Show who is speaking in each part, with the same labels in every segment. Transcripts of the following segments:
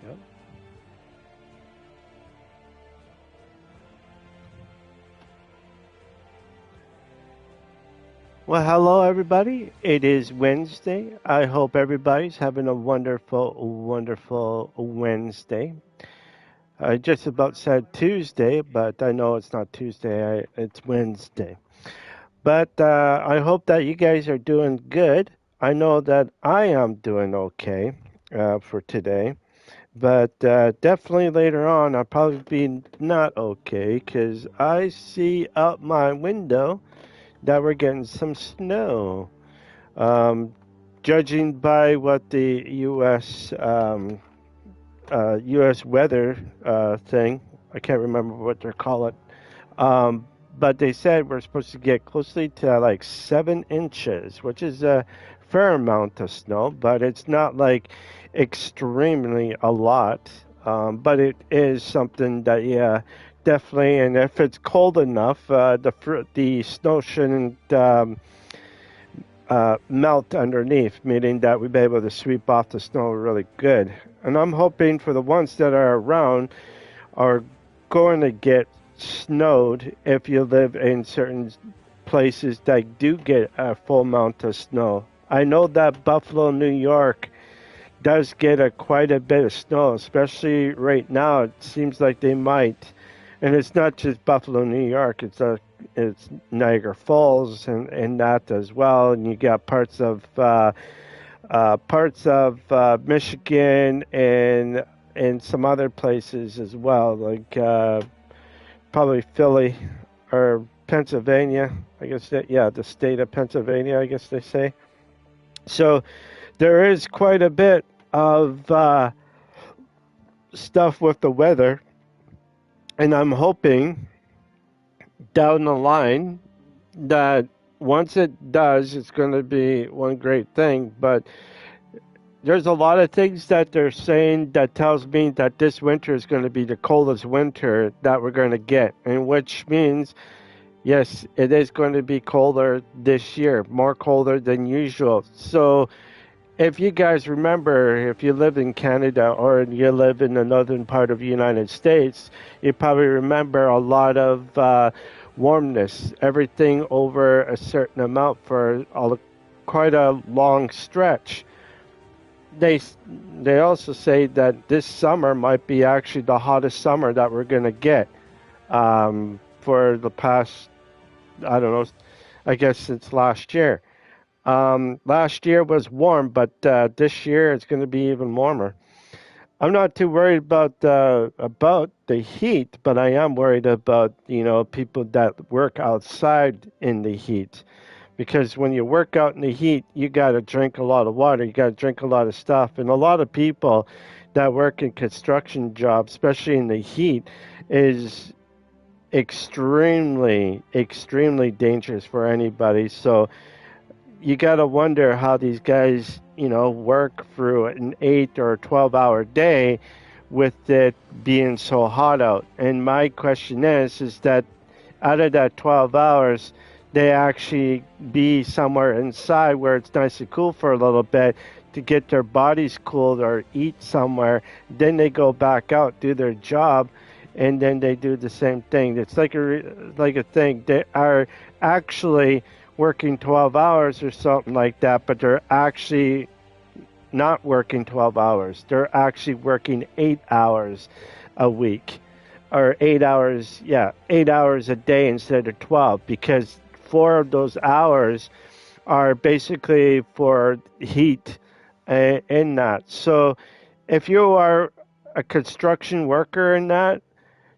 Speaker 1: Yep. Well, hello everybody. It is Wednesday. I hope everybody's having a wonderful, wonderful Wednesday. I just about said Tuesday, but I know it's not Tuesday. It's Wednesday. But I hope that you guys are doing good. I know that I am doing okay for today. But definitely later on, I'll probably be not okay because I see out my window that we're getting some snow. Um, Judging by what the U.S. weather thing, I can't remember what they call it, but they said we're supposed to get closely to like 7 inches, which is a fair amount of snow, but it's not like extremely a lot. But it is something that, yeah, definitely. And if it's cold enough, the snow shouldn't melt underneath, meaning that we'll be able to sweep off the snow really good. And I'm hoping for the ones that are around are going to get snowed if you live in certain places that do get a full amount of snow. I know that Buffalo, New York does get quite a bit of snow, especially right now. It seems like they might, and it's not just Buffalo, New York. It's Niagara Falls and that as well, and you got parts of Michigan and some other places as well, like probably Philly or Pennsylvania. I guess that, yeah, the state of Pennsylvania, I guess they say. So there is quite a bit of stuff with the weather, and I'm hoping down the line that once it does, it's going to be one great thing. But there's a lot of things that they're saying that tells me that this winter is going to be the coldest winter that we're going to get, and which means yes, it is going to be colder this year, more colder than usual. So if you guys remember, if you live in Canada or you live in the northern part of the United States, you probably remember a lot of warmness, everything over a certain amount for quite a long stretch. They they also say that this summer might be actually the hottest summer that we're going to get for the past, I don't know, I guess since last year. Last year was warm, but this year it's going to be even warmer. I'm not too worried about the heat, but I am worried about people that work outside in the heat, because when you work out in the heat, you got to drink a lot of water, you got to drink a lot of stuff, and a lot of people that work in construction jobs, especially in the heat, is extremely dangerous for anybody. So you got to wonder how these guys, work through an 8 or 12 hour day with it being so hot out. And my question is that out of that 12 hours, they actually be somewhere inside where it's nice and cool for a little bit to get their bodies cooled or eat somewhere. Then they go back out, do their job, and then they do the same thing. It's like a thing. They are actually working 12 hours or something like that, but they're actually not working 12 hours. They're actually working 8 hours a week, or 8 hours, yeah, 8 hours a day instead of 12, because 4 of those hours are basically for heat and that. So if you are a construction worker in that,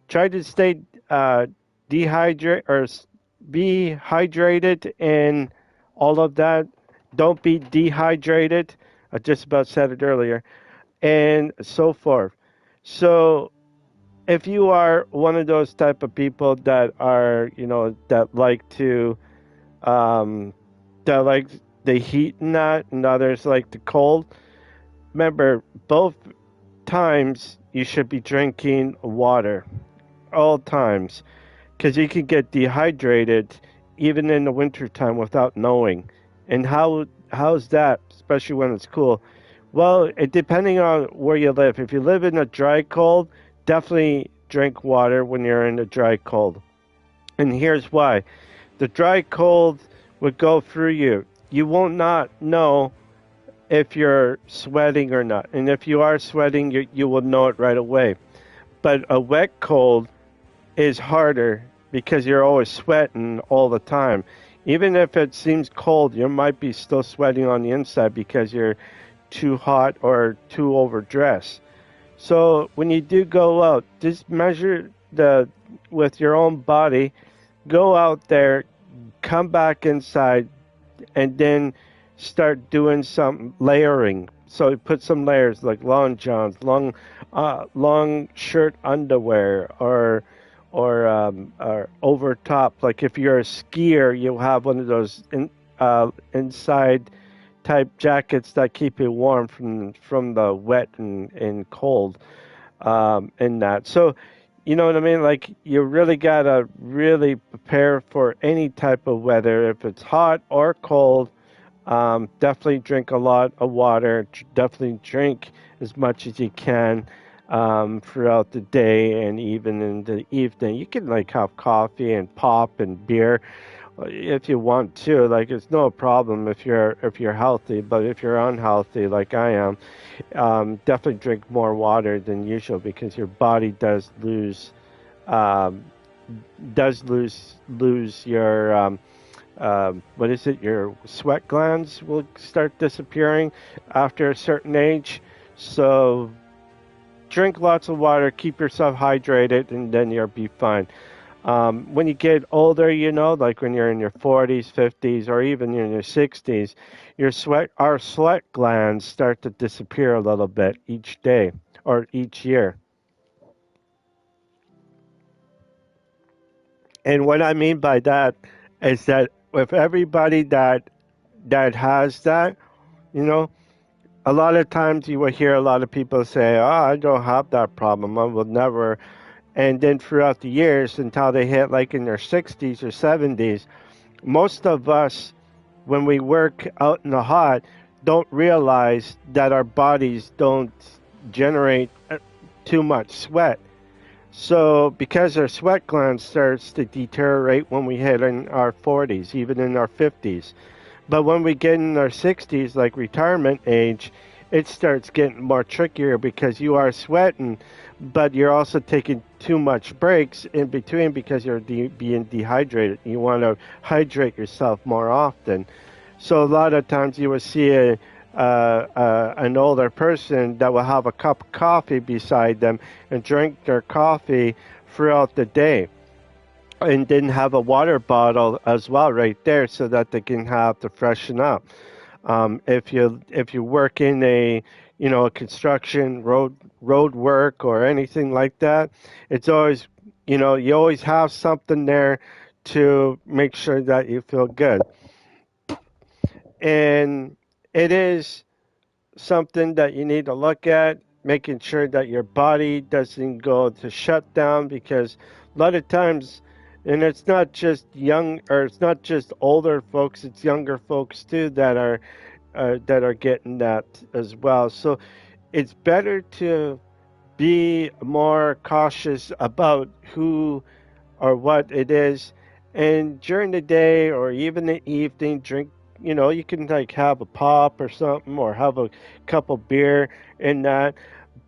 Speaker 1: try to stay dehydrate or be hydrated and all of that. Don't be dehydrated. I just about said it earlier, and so forth. So if you are one of those type of people that are, that like to, um, that like the heat and that, and others like the cold, remember both times you should be drinking water, all times, because you can get dehydrated even in the wintertime without knowing. And how's that, especially when it's cool? Well, depending on where you live. If you live in a dry cold, definitely drink water when you're in a dry cold. And here's why. The dry cold would go through you. You will not know if you're sweating or not. And if you are sweating, you will know it right away. But a wet cold is harder because you're always sweating all the time. Even if it seems cold, you might be still sweating on the inside because you're too hot or too overdressed. So when you do go out, just measure the with your own body. Go out there, come back inside, and then start doing some layering. So put some layers like long johns, long shirt underwear, or over top. Like if you're a skier, you'll have one of those inside type jackets that keep you warm from the wet and cold in that. So, you know what I mean? Like you really gotta really prepare for any type of weather, if it's hot or cold. Definitely drink a lot of water. Definitely drink as much as you can throughout the day and even in the evening. You can like have coffee and pop and beer if you want to. Like it's no problem if you're healthy, but if you're unhealthy like I am, definitely drink more water than usual because your body um, does lose your what is it? Your sweat glands will start disappearing after a certain age. So drink lots of water, keep yourself hydrated, and then you'll be fine. When you get older, like when you're in your 40s, 50s, or even in your 60s, our sweat glands start to disappear a little bit each day or each year. And what I mean by that is that with everybody that has that, you know, a lot of times you will hear a lot of people say, "Oh, I don't have that problem. I will never." And then throughout the years, until they hit like in their 60s or 70s, most of us, when we work out in the hot, don't realize that our bodies don't generate too much sweat. So, because our sweat gland starts to deteriorate when we hit in our 40s, even in our 50s. But when we get in our 60s, like retirement age, it starts getting more trickier because you are sweating, but you're also taking too much breaks in between because you're being dehydrated. You want to hydrate yourself more often. So a lot of times you will see an older person that will have a cup of coffee beside them and drink their coffee throughout the day and then have a water bottle as well right there so that they can have to freshen up. If you work in a construction road work or anything like that, it's always you always have something there to make sure that you feel good. And it is something that you need to look at, making sure that your body doesn't go to shut down because a lot of times, and it's not just young or it's not just older folks, it's younger folks too that are getting that as well. So it's better to be more cautious about who or what it is. And during the day or even the evening, drink, you can like have a pop or something or have a couple beer in that.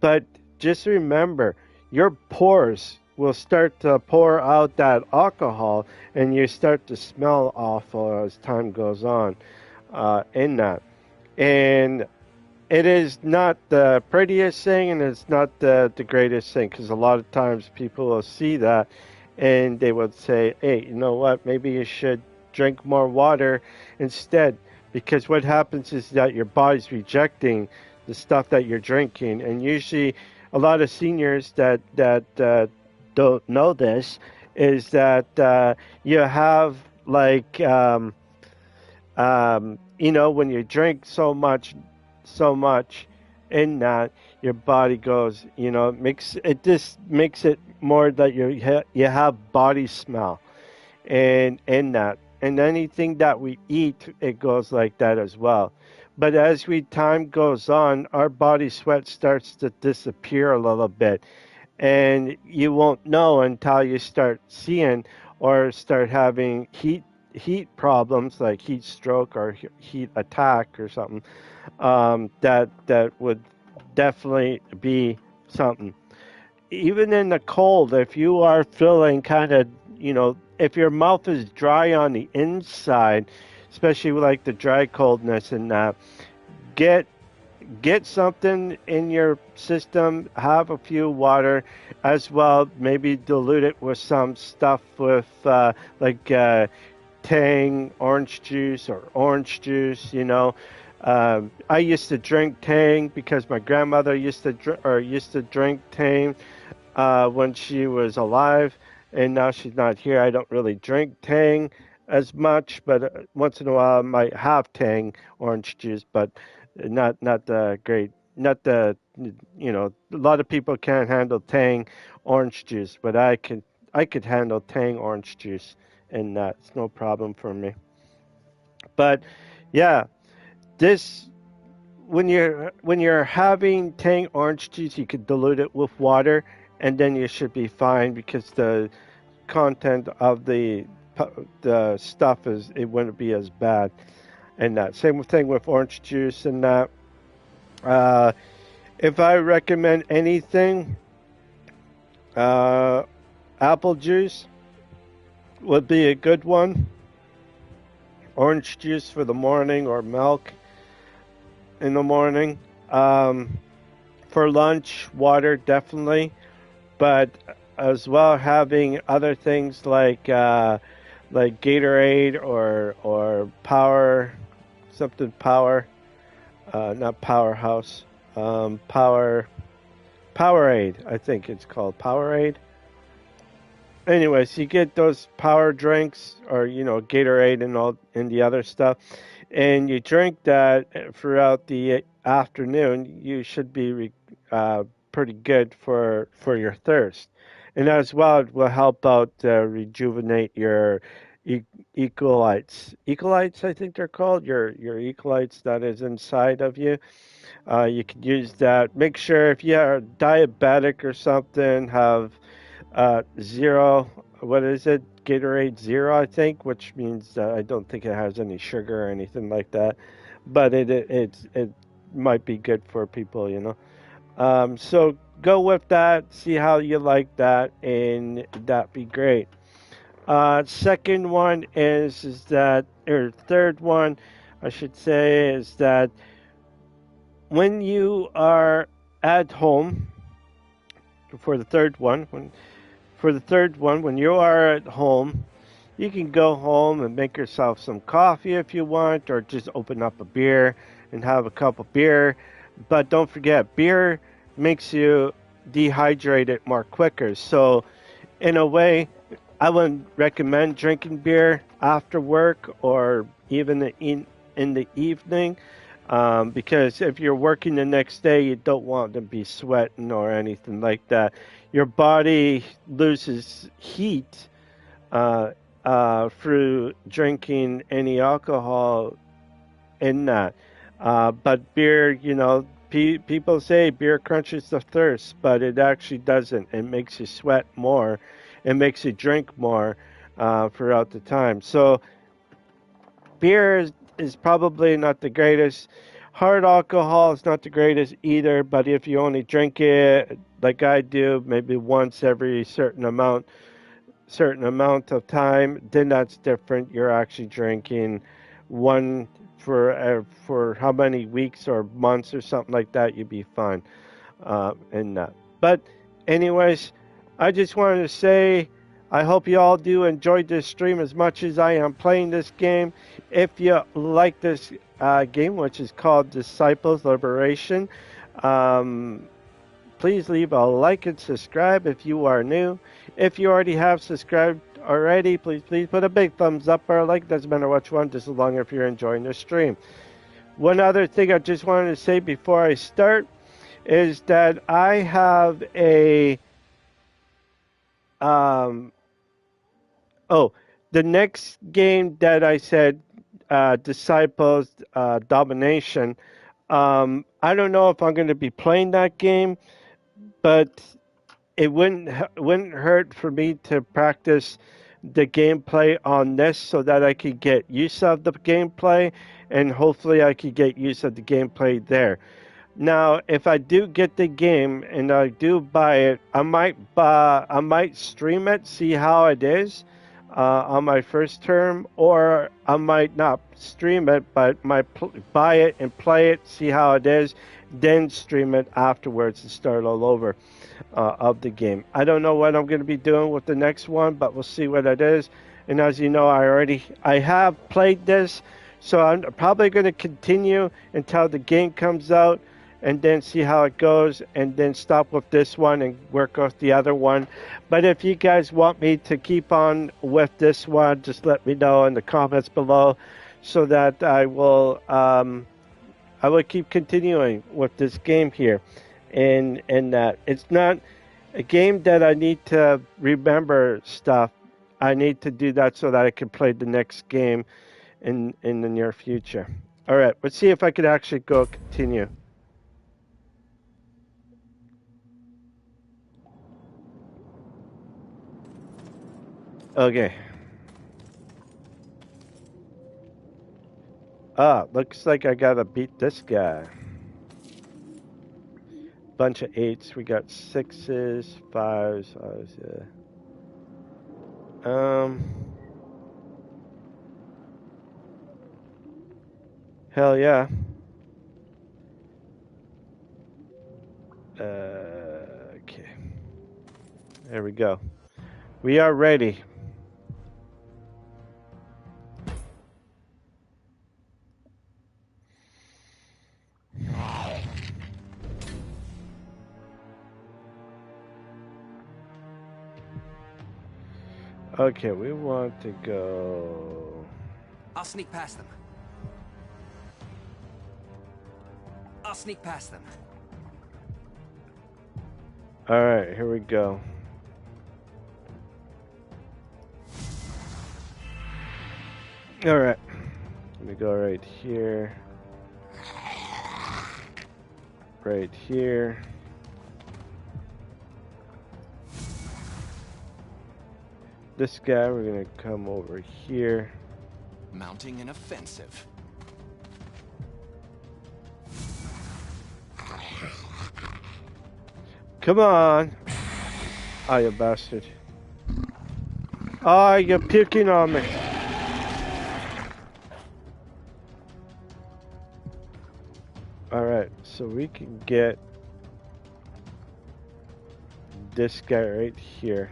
Speaker 1: But just remember, your pores will start to pour out that alcohol and you start to smell awful as time goes on in that. And it is not the prettiest thing and it's not the greatest thing because a lot of times people will see that and they would say, hey, you know what, maybe you should drink more water instead because what happens is that your body's rejecting the stuff that you're drinking. And usually a lot of seniors that don't know this is that you have like when you drink so much in that your body goes, makes it more that you have body smell and in that and anything that we eat it goes like that as well. But as we time goes on, our body sweat starts to disappear a little bit, and you won't know until you start seeing or start having heat problems like heat stroke or heat attack or something. That would definitely be something. Even in the cold, if you are feeling kind of, if your mouth is dry on the inside, especially with like the dry coldness and that, get get something in your system, have a few water as well, maybe dilute it with some stuff with like Tang orange juice or orange juice. I used to drink Tang because my grandmother used to drink Tang when she was alive, and now she's not here. I don't really drink Tang as much, but once in a while I might have Tang orange juice, but not the great, not the a lot of people can't handle Tang orange juice, but I could handle Tang orange juice, and that's no problem for me. But yeah, this when you're having Tang orange juice, you could dilute it with water, and then you should be fine because the content of the stuff is it wouldn't be as bad. And that same thing with orange juice and that. Uh, if I recommend anything, uh, apple juice would be a good one. Orange juice for the morning or milk in the morning. Um, for lunch, water definitely, but as well having other things like Gatorade or Power something Power, not Powerhouse, Powerade. I think it's called Powerade. Anyways, you get those power drinks or Gatorade and all and the other stuff, and you drink that throughout the afternoon. You should be pretty good for your thirst, and as well it will help out rejuvenate your e- electrolytes. I think they're called your electrolytes that is inside of you. You can use that. Make sure if you are diabetic or something, have zero. What is it? Gatorade Zero, I think, which means I don't think it has any sugar or anything like that. But it might be good for people. So go with that. See how you like that, and that'd be great. Second one is that, or third one, I should say, is that when you are at home for the third one, when you are at home, you can go home and make yourself some coffee if you want, or just open up a beer and have a cup of beer. But don't forget, beer makes you dehydrated more quicker. So, in a way, I would recommend drinking beer after work or even in the evening, because if you're working the next day, you don't want to be sweating or anything like that. Your body loses heat uh, through drinking any alcohol in that. But beer, people say beer quenches the thirst, but it actually doesn't. It makes you sweat more. It makes you drink more throughout the time. So beer is probably not the greatest. Hard alcohol is not the greatest either, but if you only drink it like I do, maybe once every certain amount of time, then that's different. You're actually drinking one for how many weeks or months or something like that. You'd be fine in that. But anyways, I just wanted to say I hope you all do enjoy this stream as much as I am playing this game. If you like this game, which is called Disciples Liberation, um, please leave a like and subscribe if you are new. If you already have subscribed already, please put a big thumbs up or a like. Doesn't matter which one, just as long as you're enjoying the stream. One other thing I just wanted to say before I start is that I have a um oh the next game that I said Disciples Domination. I don't know if I'm going to be playing that game, but it wouldn't hurt for me to practice the gameplay on this so that I could get use of the gameplay, and hopefully I could get use of the gameplay there. Now, if I do get the game and I do buy it, I might stream it, see how it is on my first term, or I might not stream it, but might buy it and play it, see how it is, then stream it afterwards and start all over of the game. I don't know what I'm going to be doing with the next one, but we'll see what it is. And as you know, I have played this, so I'm probably going to continue until the game comes out and then see how it goes, and then stop with this one and work off the other one. But if you guys want me to keep on with this one, just let me know in the comments below, so that I will keep continuing with this game here. And that it's not a game that I need to remember stuff. I need to do that so that I can play the next game in the near future. All right, let's see if I could actually go continue. Okay. Looks like I gotta beat this guy. Bunch of 8s. We got 6s, 5s. Hell yeah. Okay. There we go. We are ready. Okay, we want to go...
Speaker 2: I'll sneak past them. I'll sneak past them.
Speaker 1: Alright, here we go. Alright. Let me go right here. Right here. This guy, we're gonna come over here.
Speaker 2: Mounting an offensive.
Speaker 1: Come on! Ah, you bastard. Ah, you're puking on me. Alright, so we can get this guy right here.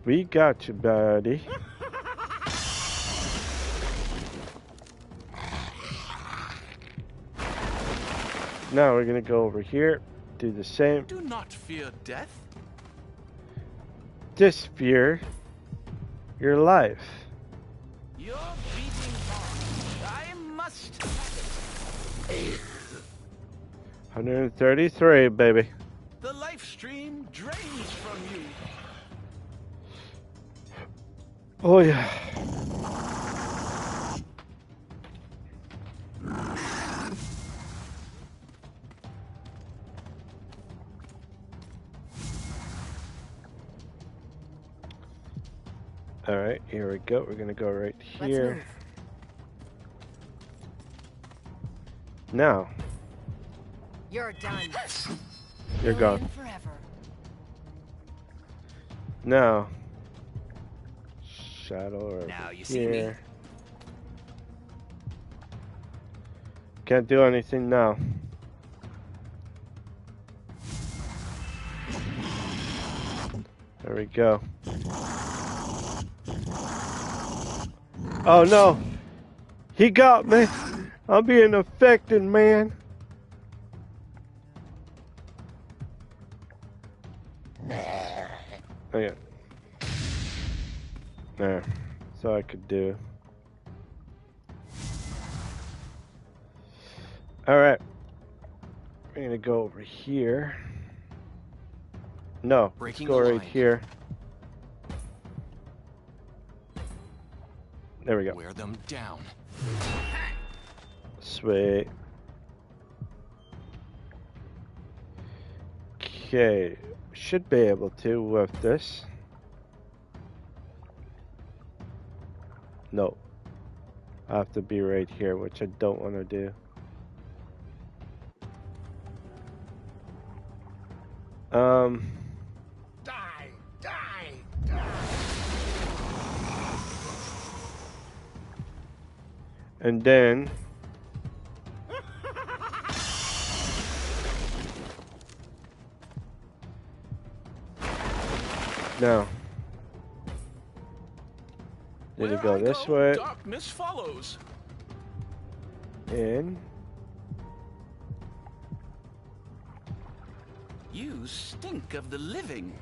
Speaker 1: We got you, buddy. Now we're gonna go over here, do the same.
Speaker 2: Do not fear death.
Speaker 1: Just fear your life.
Speaker 2: You're beating heart. I must have it.
Speaker 1: 133, baby.
Speaker 2: The life stream drains from you.
Speaker 1: Oh yeah. All right, here we go. We're gonna go right here. Now.
Speaker 3: You're done.
Speaker 1: You're gone.
Speaker 3: Forever.
Speaker 1: Now. Shadow
Speaker 2: Now
Speaker 1: here.
Speaker 2: you see me.
Speaker 1: Can't do anything now. There we go. Oh no! He got me! I'm being affected, man! Okay. There. So I could do. Alright. We're gonna go over here. No, let's go right here. There we go.
Speaker 2: Wear them down.
Speaker 1: Sweet. Okay, should be able to with this. No. I have to be right here, which I don't want to do.
Speaker 2: Die, die, die.
Speaker 1: And then now did it go this way?
Speaker 2: Darkness follows.
Speaker 1: In.
Speaker 2: You stink of the living.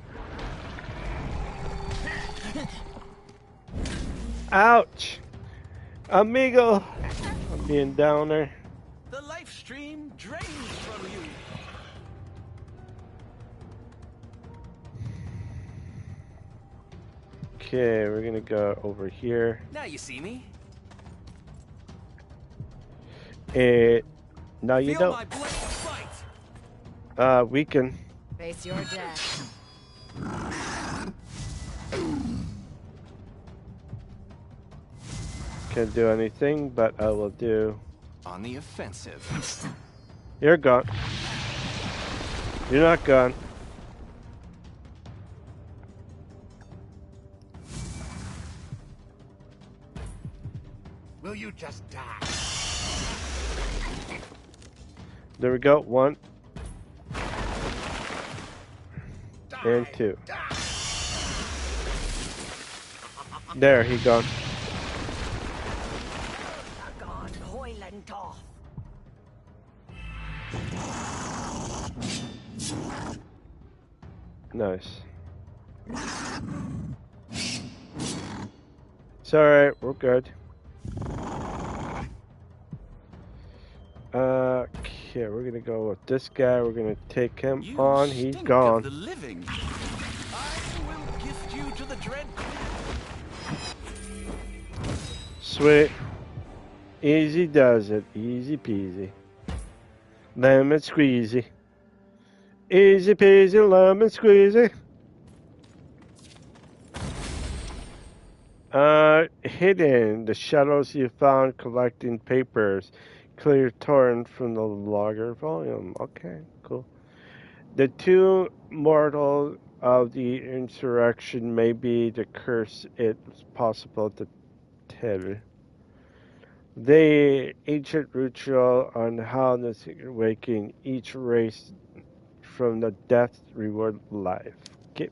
Speaker 1: Ouch! Amigo! I'm being downer.
Speaker 2: The life stream drains from you.
Speaker 1: Okay, we're gonna go over here.
Speaker 2: Now you see me.
Speaker 1: No, you
Speaker 2: Feel
Speaker 1: don't.
Speaker 2: my blade fight.
Speaker 1: We can.
Speaker 3: Face your death.
Speaker 1: Can't do anything, but I will do.
Speaker 2: On the offensive.
Speaker 1: You're gone. You're not gone.
Speaker 2: Will you just die?
Speaker 1: There we go. 1 and 2. There, he gone. Nice. It's alright, we're good. Okay, we're gonna go with this guy. We're gonna take him
Speaker 2: You
Speaker 1: on. He's
Speaker 2: stink
Speaker 1: gone.
Speaker 2: Of the living. I will gift you to the Dread Queen.
Speaker 1: Sweet. Easy does it. Easy peasy. Lemon squeezy. Easy peasy, lemon squeezy. Hidden. The shadows you found collecting papers. Clear torn from the logger volume. Okay, cool. The two mortals of the insurrection may be the curse it's possible to tell. The ancient ritual on how to awaken each race from the death reward life. Okay.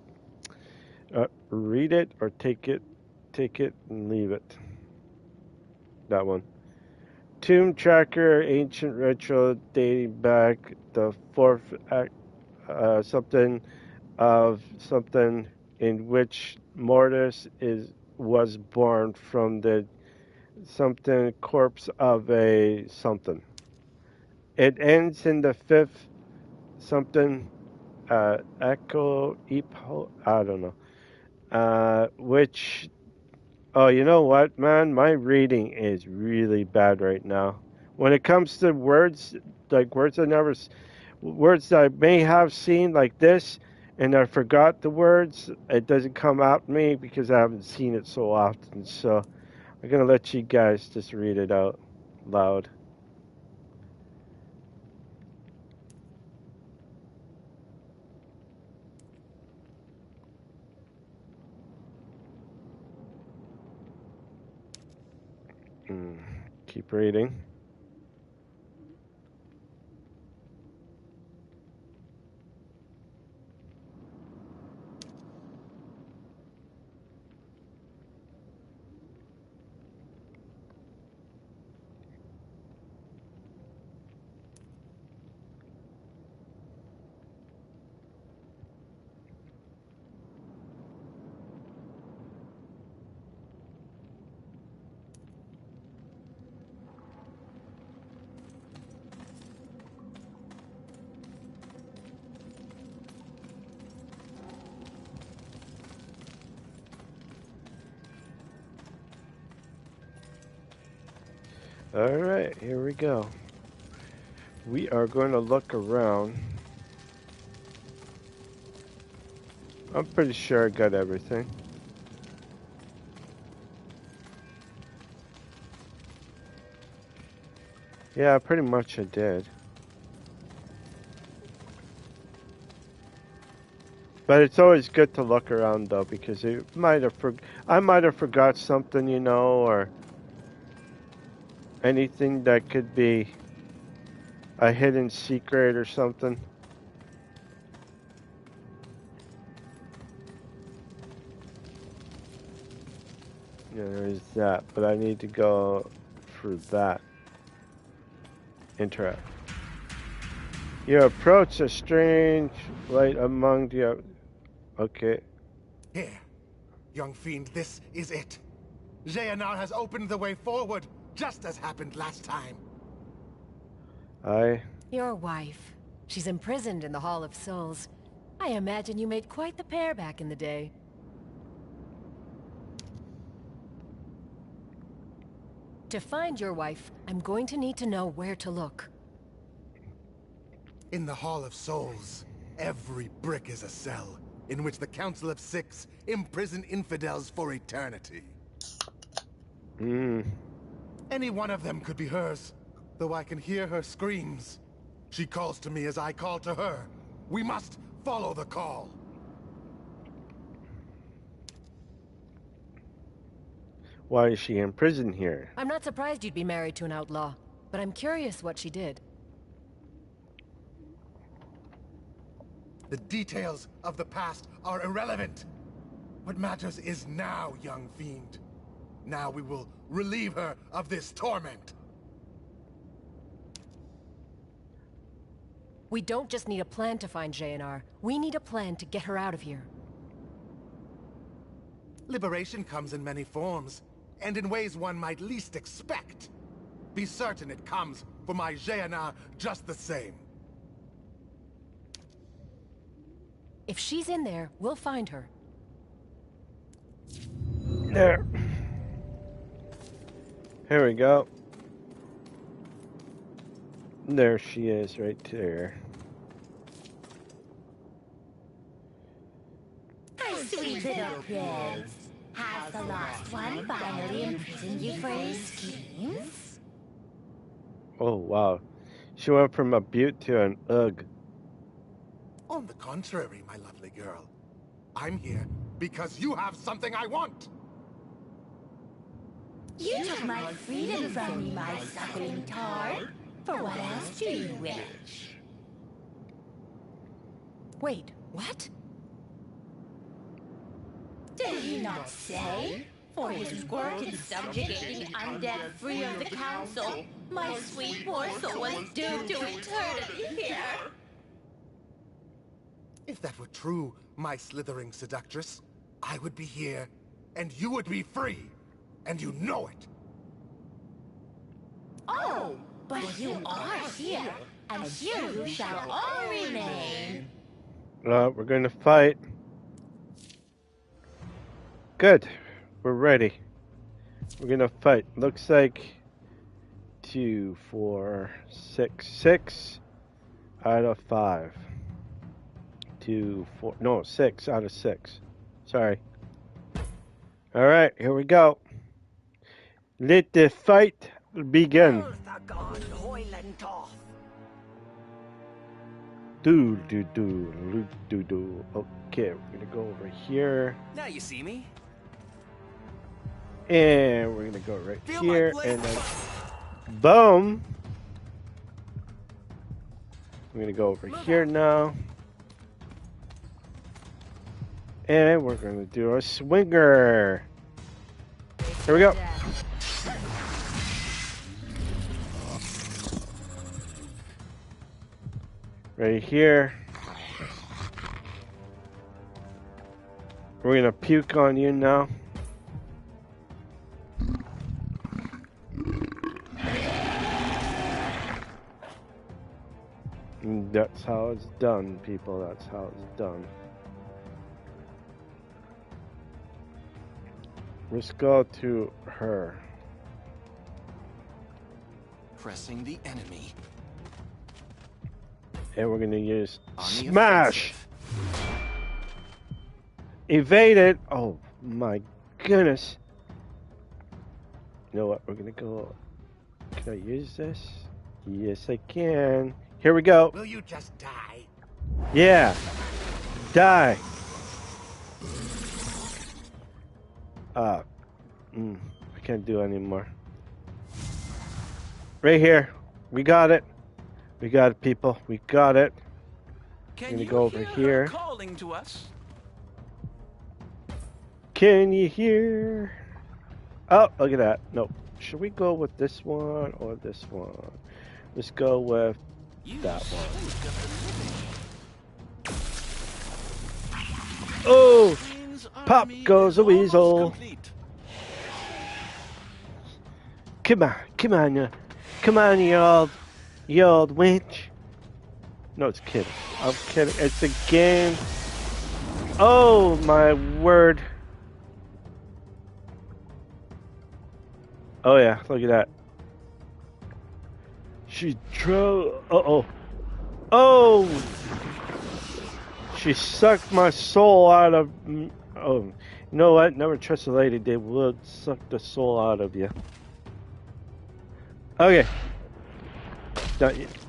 Speaker 1: Read it or take it and leave it. That one. Tomb Tracker, ancient ritual dating back the fourth act, something in which Mortis was born from the something corpse of a something. It ends in the fifth something echo epo, I don't know. Which oh, you know what, man? My reading is really bad right now. When it comes to words, like words words that I may have seen like this, and I forgot the words, it doesn't come out to me because I haven't seen it so often. So I'm gonna let you guys just read it out loud. Keep reading. Alright, here we go. We are going to look around. I'm pretty sure I got everything. Yeah, pretty much I did. But it's always good to look around though, because I might have forgot something, you know, or anything that could be a hidden secret or something. Yeah, there's that, but I need to go for that. Interact. You approach a strange light among the... Okay.
Speaker 4: Here, young fiend, this is it. Xehanort has opened the way forward, just as happened last time.
Speaker 3: Your wife. She's imprisoned in the Hall of Souls. I imagine you made quite the pair back in the day. To find your wife, I'm going to need to know where to look.
Speaker 4: In the Hall of Souls, every brick is a cell, in which the Council of Six imprison infidels for eternity. Any one of them could be hers, though I can hear her screams. She calls to me as I call to her. We must follow the call.
Speaker 1: Why is she in prison here?
Speaker 3: I'm not surprised you'd be married to an outlaw, but I'm curious what she did.
Speaker 4: The details of the past are irrelevant. What matters is now, young fiend. Now we will relieve her of this torment.
Speaker 3: We don't just need a plan to find Xehanort. We need a plan to get her out of here.
Speaker 4: Liberation comes in many forms, and in ways one might least expect. Be certain it comes for my Xehanort just the same.
Speaker 3: If she's in there, we'll find her.
Speaker 1: There. Here we go. There she is, right there.
Speaker 5: My sweet little prince. Has the lost one finally imprisoned you for his schemes?
Speaker 1: Oh, wow. She went from a beaut to an ugh.
Speaker 4: On the contrary, my lovely girl. I'm here because you have something I want.
Speaker 5: You took my freedom from me, my suckling tard. For what else do you wish?
Speaker 3: Wait, what?
Speaker 5: Did he not say? For his work in subjugating undead free of the council, my sweet morsel was doomed to eternity here.
Speaker 4: If that were true, my slithering seductress, I would be here, and you would be free. And you know it.
Speaker 5: Oh, but you are here, and here you shall all remain.
Speaker 1: We're gonna fight. Good. We're ready. We're gonna fight. Looks like 2, 4, 6, 6 out of 5. 2, 4, no, 6 out of 6. Sorry. Alright, here we go. Let the fight begin. Do. Okay, we're gonna go over here.
Speaker 2: Now you see me.
Speaker 1: And we're gonna go right
Speaker 2: Feel
Speaker 1: here,
Speaker 2: my
Speaker 1: and then boom. We're gonna go over here now, and we're gonna do a swinger. Here we go. Right here. We're gonna puke on you now. And that's how it's done, people. That's how it's done. Let's go to her.
Speaker 2: suppressing the enemy.
Speaker 1: And we're gonna use
Speaker 2: On the
Speaker 1: smash.
Speaker 2: offensive.
Speaker 1: Evade it. Oh my goodness. You know what? We're gonna go. Can I use this? Yes, I can. Here we go.
Speaker 4: Will you just die?
Speaker 1: Yeah. Die. I can't do anymore. Right here. We got it. We got it, people. We got it.
Speaker 2: Can
Speaker 1: gonna
Speaker 2: you
Speaker 1: go over
Speaker 2: hear
Speaker 1: here.
Speaker 2: her calling to us?
Speaker 1: Can you hear? Oh, look at that. No. Should we go with this one or this one? Let's go with
Speaker 2: You
Speaker 1: that one.
Speaker 2: stink of the living.
Speaker 1: Oh!
Speaker 2: Queen's
Speaker 1: Pop
Speaker 2: army
Speaker 1: goes
Speaker 2: is
Speaker 1: a
Speaker 2: almost
Speaker 1: weasel.
Speaker 2: complete.
Speaker 1: Come on, come on, you old wench. No, it's kidding. I'm kidding. It's a game. Oh my word. Oh yeah, look at that. She oh. She sucked my soul out of. Oh, you know what? Never trust a lady. They would suck the soul out of you. Okay.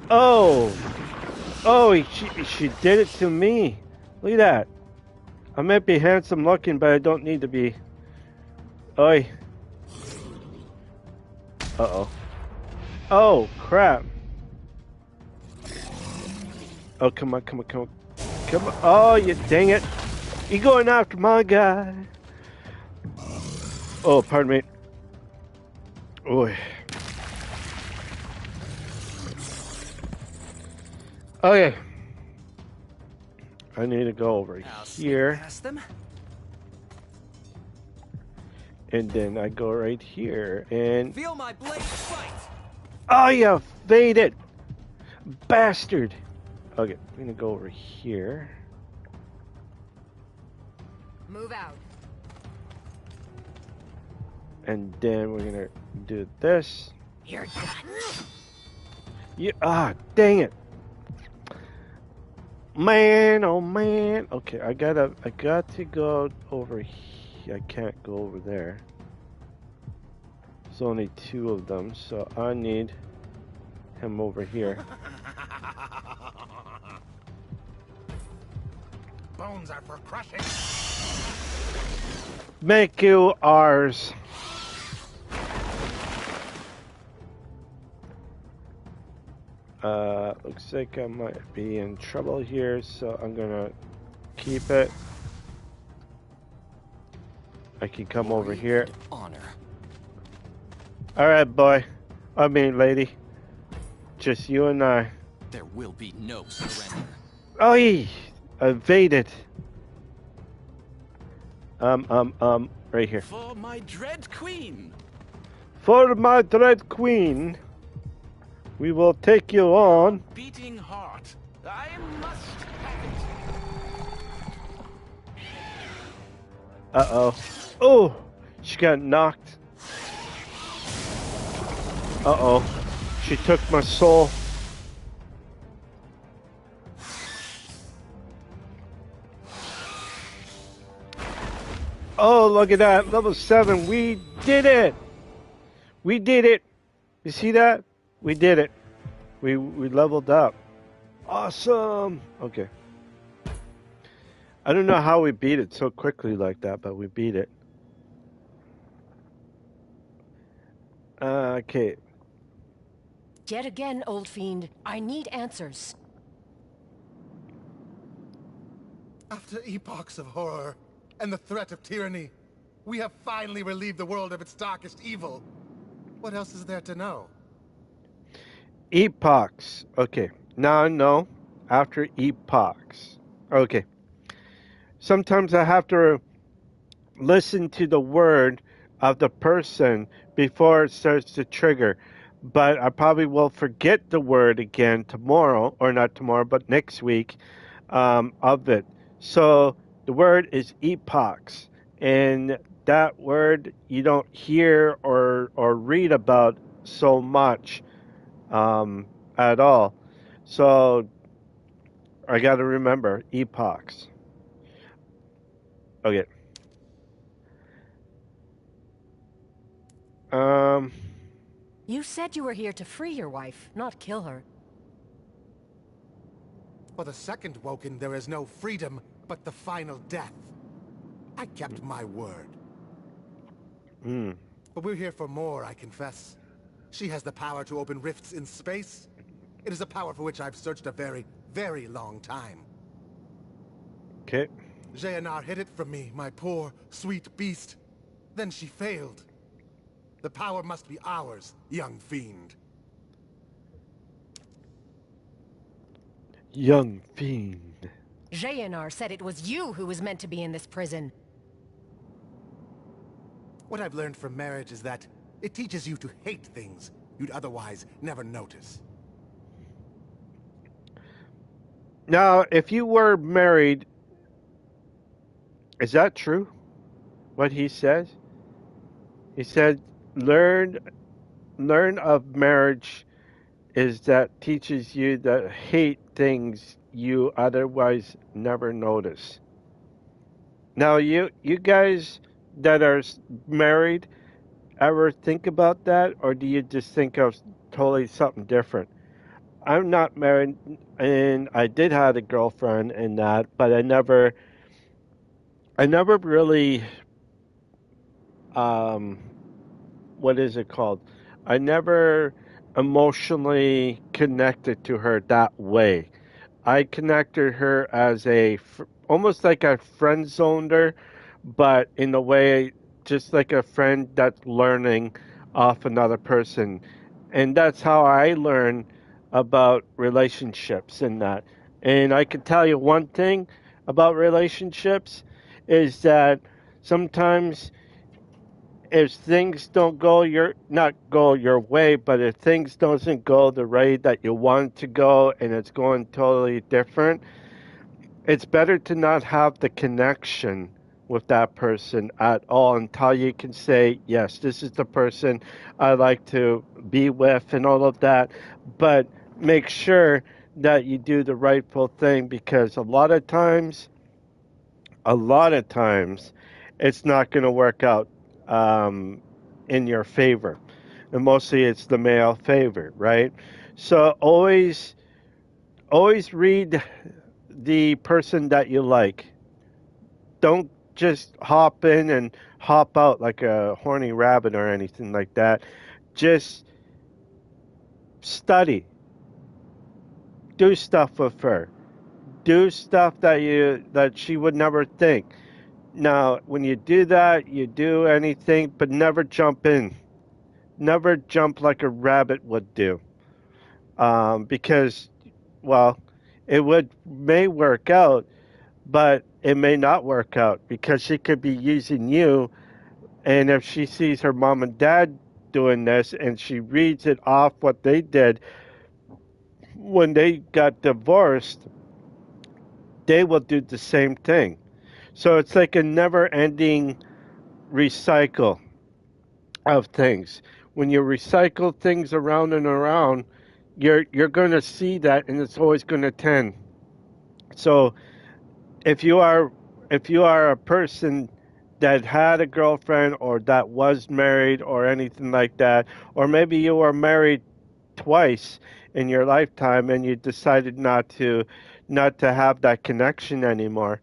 Speaker 1: Oh, she did it to me. Look at that. I might be handsome looking, but I don't need to be. Oi. Uh-oh. Oh, crap. Oh, come on. Come on. Oh, you dang it. You going after my guy. Oh, pardon me. Oi. Okay. I need to go over
Speaker 2: I'll
Speaker 1: here.
Speaker 2: sneak past them.
Speaker 1: And then I go right here. And
Speaker 2: Feel my blade fight.
Speaker 1: oh, you evaded, bastard. Okay, I'm gonna go over here.
Speaker 3: Move out.
Speaker 1: And then we're gonna do this.
Speaker 3: You're done.
Speaker 1: Dang it. Man, oh man. Okay, I got to go over here. I can't go over there. There's only two of them, so I need him over here.
Speaker 4: Bones are for crushing.
Speaker 1: Make you ours. Looks like I might be in trouble here, so I'm gonna keep it. I can come over
Speaker 2: Glory
Speaker 1: here.
Speaker 2: and honor.
Speaker 1: Alright, boy. I mean, lady. Just you and I.
Speaker 2: There will be no surrender.
Speaker 1: Oi! Evaded. Right here.
Speaker 2: For my dread queen.
Speaker 1: For my dread queen, we will take you on.
Speaker 2: Beating heart. I must have it.
Speaker 1: Uh-oh. Oh! She got knocked. Uh-oh. She took my soul. Oh, look at that. Level 7. We did it. We did it. You see that? We did it. We leveled up. Awesome. Okay. I don't know how we beat it so quickly like that, but we beat it. Okay.
Speaker 3: Yet again, old fiend, I need answers.
Speaker 4: After epochs of horror and the threat of tyranny, we have finally relieved the world of its darkest evil. What else is there to know?
Speaker 1: Epochs. Okay. Now I know. After epochs. Okay. Sometimes I have to listen to the word of the person before it starts to trigger. But I probably will forget the word again tomorrow, or not tomorrow, but next week of it. So the word is epochs. And that word you don't hear or read about so much at all. So I got to remember epochs. Okay. Um.
Speaker 3: You said you were here to free your wife, not kill her.
Speaker 4: For the second Woken, there is no freedom, but the final death. I kept my word.
Speaker 1: Hmm.
Speaker 4: But we're here for more, I confess. She has the power to open rifts in space. It is a power for which I've searched a very, very long time.
Speaker 1: Okay.
Speaker 4: Xehanar hid it from me, my poor, sweet beast. Then she failed. The power must be ours, young fiend.
Speaker 1: Young fiend.
Speaker 3: Xehanar said it was you who was meant to be in this prison.
Speaker 4: What I've learned from marriage is that it teaches you to hate things you'd otherwise never notice.
Speaker 1: Now, if you were married, is that true? What he says? He said, learn of marriage is that teaches you to hate things you otherwise never notice. Now, you guys that are married ever think about that, or do you just think of totally something different? I'm not married, and I did have a girlfriend and that, but I never really, um, what is it called? I never emotionally connected to her that way. I connected her as almost like I friend zoned her, but in a way, just like a friend that's learning off another person. And that's how I learn about relationships and that. And I can tell you one thing about relationships is that sometimes if things don't go your not go your way, but if things doesn't go the way that you want to go and it's going totally different, it's better to not have the connection with that person at all until you can say, yes, this is the person I like to be with and all of that. But make sure that you do the rightful thing because a lot of times, it's not going to work out um, in your favor. And mostly it's the male favor, right? So always read the person that you like. Don't just hop in and hop out like a horny rabbit or anything like that. Just study. Do stuff with her. Do stuff that she would never think. Now, when you do that, you do anything, but never jump in. Never jump like a rabbit would do. Because, well, it may work out, but it may not work out because she could be using you. And if she sees her mom and dad doing this and she reads it off what they did when they got divorced, they will do the same thing. So it's like a never ending recycle of things. When you recycle things around and around, you're going to see that, and it's always going to tend. So if you are if you are a person that had a girlfriend or that was married or anything like that, or maybe you were married twice in your lifetime and you decided not to have that connection anymore,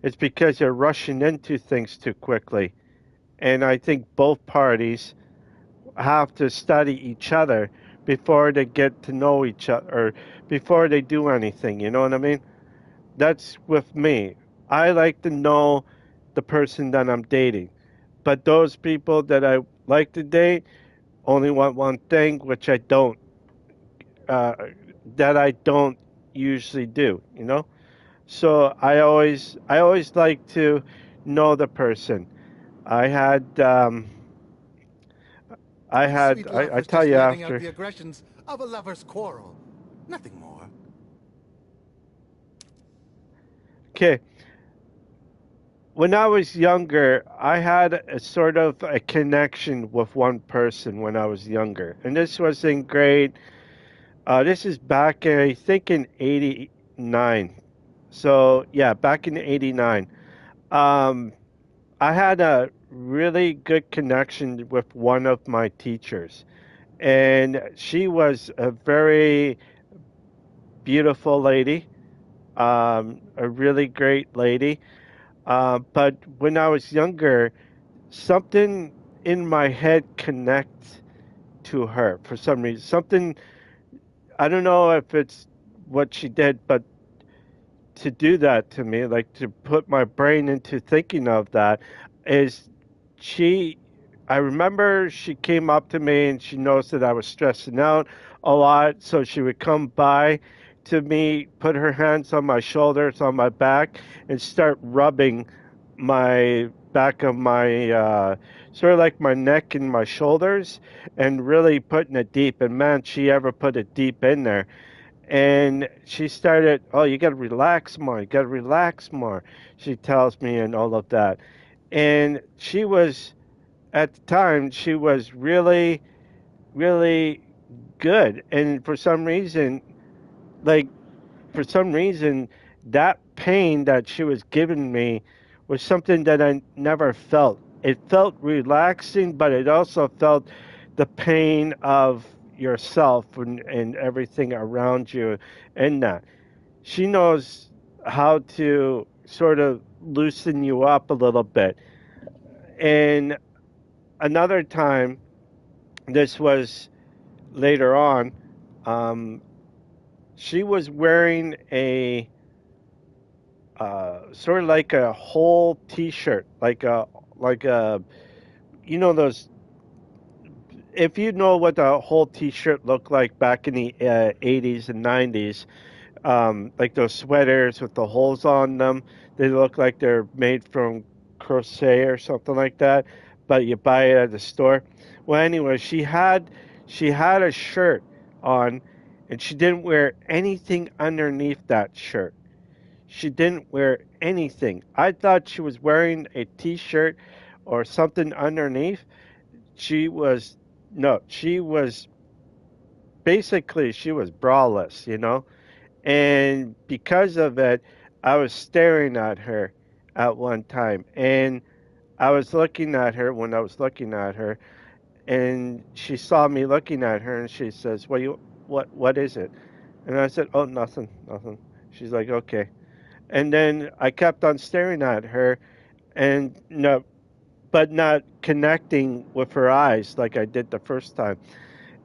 Speaker 1: it's because you're rushing into things too quickly. And I think both parties have to study each other before they get to know each other or before they do anything. You know what I mean? That's with me. I like to know the person that I'm dating. But those people that I like to date only want one thing, which uh, I don't usually do, you know? So I always like to know the person. I had,
Speaker 4: My sweet love
Speaker 1: I
Speaker 4: was
Speaker 1: tell
Speaker 4: just
Speaker 1: you
Speaker 4: letting out
Speaker 1: after,
Speaker 4: the aggressions of a lover's quarrel. Nothing more.
Speaker 1: okay, when I was younger, I had a sort of a connection with one person when I was younger. And this was in grade, This is back, I think, in '89. So yeah, back in '89. Um, I had a really good connection with one of my teachers, and she was a very beautiful lady, a really great lady. But when I was younger, something in my head connects to her for some reason. Something, I don't know if it's what she did, but to do that to me, like to put my brain into thinking of that, is she. I remember she came up to me and she knows that I was stressing out a lot, so she would come by to me, put her hands on my shoulders, on my back, and start rubbing my back of my sort of like my neck and my shoulders, and really putting it deep. And man, she ever put it deep in there. And she started, oh, you got to relax more. You got to relax more. She tells me and all of that. And she was, at the time, she was really, really good. And for some reason, like, for some reason, that pain that she was giving me was something that I never felt. It felt relaxing, but it also felt the pain of yourself and everything around you and that. She knows how to sort of loosen you up a little bit. And another time, this was later on, um, she was wearing a sort of like a whole T-shirt, like a those. If you know what the whole T-shirt looked like back in the '80s and '90s, like those sweaters with the holes on them, they look like they're made from crochet or something like that, but you buy it at the store. Well, anyway, she had a shirt on, and she didn't wear anything underneath that shirt. She didn't wear anything. I thought she was wearing a t-shirt or something underneath. She was no, she was basically she was braless, you know? And because of it, I was staring at her at one time, and I was looking at her when I was looking at her, and she saw me looking at her, and she says, what is it?" And I said, "Oh, nothing, nothing." She's like, "Okay." And then I kept on staring at her, and no, but not connecting with her eyes like I did the first time.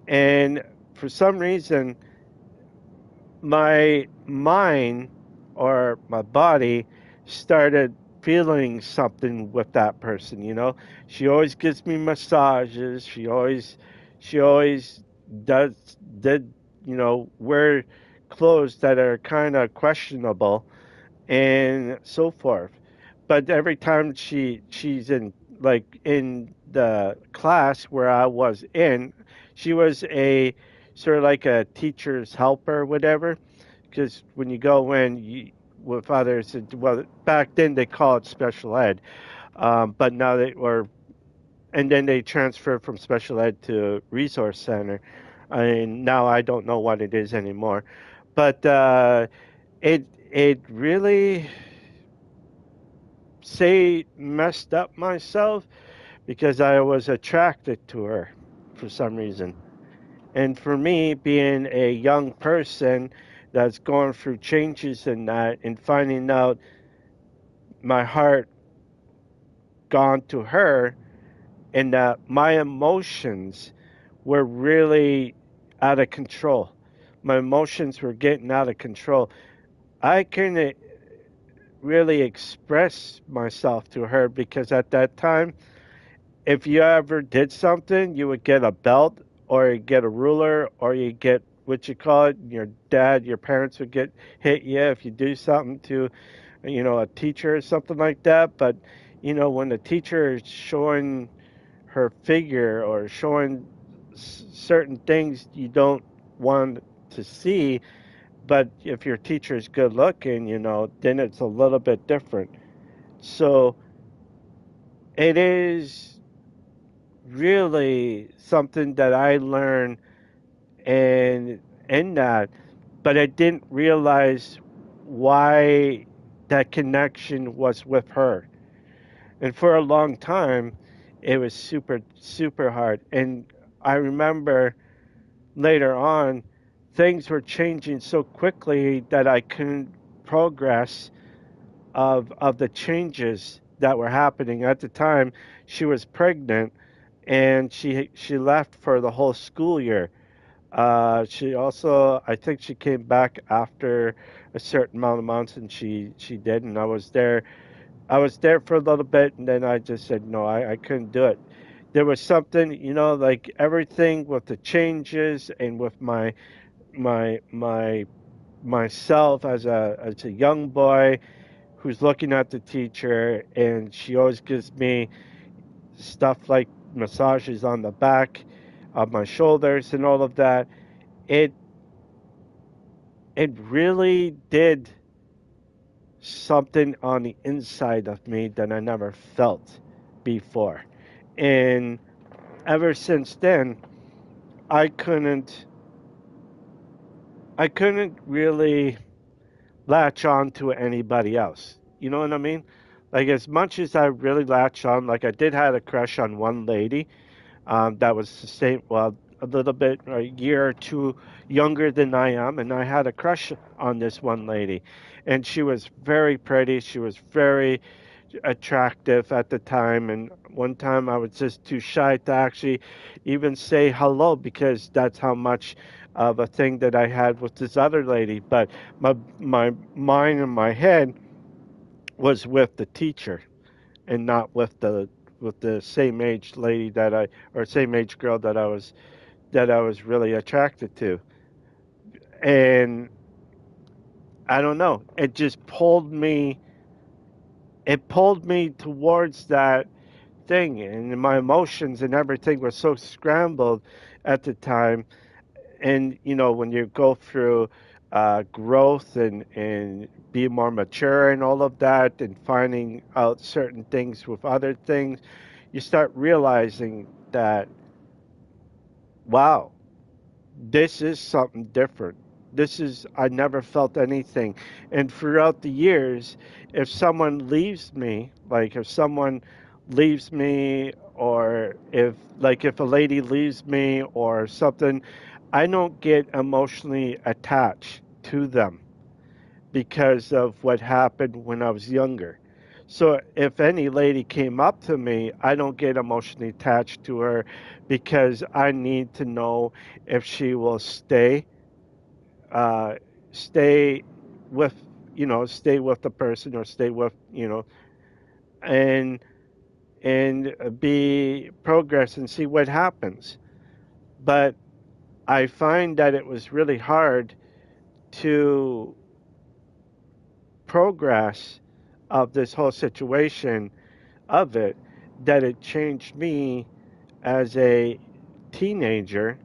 Speaker 1: And for some reason, my mind or my body started feeling something with that person. She always gives me massages. She always does did wear clothes that are kind of questionable and so forth. But every time she's in, like, in the class where I was in, she was a sort of like a teacher's helper, whatever. Because when you go in with others, well, back then they call it special ed, but now and then they transfer from special ed to resource center. And now I don't know what it is anymore, but it really say messed up myself because I was attracted to her for some reason. And for me, being a young person that's going through changes in that and finding out my heart gone to her and that my emotions were really out of control. My emotions were getting out of control. I couldn't really express myself to her because at that time, if you ever did something, you would get a belt or you get a ruler or you get what you call it. Your parents would hit you if you do something to, a teacher or something like that. But, when the teacher is showing her figure or showing certain things you don't want to see, but if your teacher is good looking, then it's a little bit different. So it is really something that I learned, and in that, but I didn't realize why that connection was with her. And for a long time, it was super, super hard. And I remember later on, things were changing so quickly that I couldn't progress of the changes that were happening. At the time, she was pregnant, and she left for the whole school year. She also, I think, she came back after a certain amount of months, and she did, and I was there. I was there for a little bit, and then I just said no, I couldn't do it. There was something, like everything with the changes and with my myself as a young boy who's looking at the teacher, and she always gives me stuff like massages on the back of my shoulders and all of that. It it really did something on the inside of me that I never felt before. And ever since then, I couldn't I couldn't really latch on to anybody else. You know what I mean? Like as much as I really latched on, like I did have a crush on one lady, that was the same, well, a little bit, a year or two younger than I am, and I had a crush on this one lady, and she was very pretty. She was very attractive at the time, and one time I was just too shy to actually even say hello because that's how much of a thing that I had with this other lady. But my mind and my head was with the teacher and not with the same age lady that I or same age girl that I was really attracted to. And I don't know, it pulled me towards that thing, and my emotions and everything was so scrambled at the time. And when you go through growth and be more mature and all of that, and finding out certain things with other things, you start realizing that, wow, this is something different. I never felt anything. And throughout the years, if someone leaves me, like if someone leaves me, or if a lady leaves me or something, I don't get emotionally attached to them because of what happened when I was younger. So if any lady came up to me, I don't get emotionally attached to her because I need to know if she will uh, stay with, stay with the person, or stay with, and be progress and see what happens. But I find that it was really hard to progress of this whole situation of it, that it changed me as a teenager,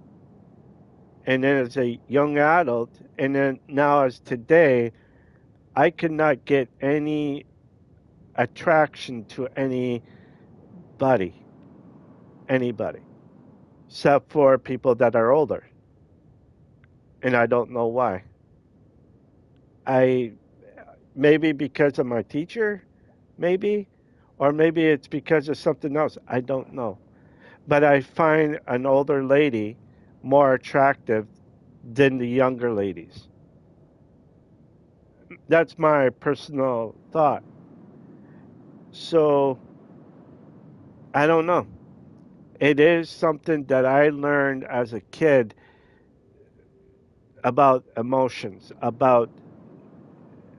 Speaker 1: and then as a young adult, and then now as today, I cannot get any attraction to anybody, anybody, except for people that are older, and I don't know why. I Maybe because of my teacher, maybe, or maybe it's because of something else. I don't know. But I find an older lady more attractive than the younger ladies. That's my personal thought. So I don't know. It is something that I learned as a kid about emotions, about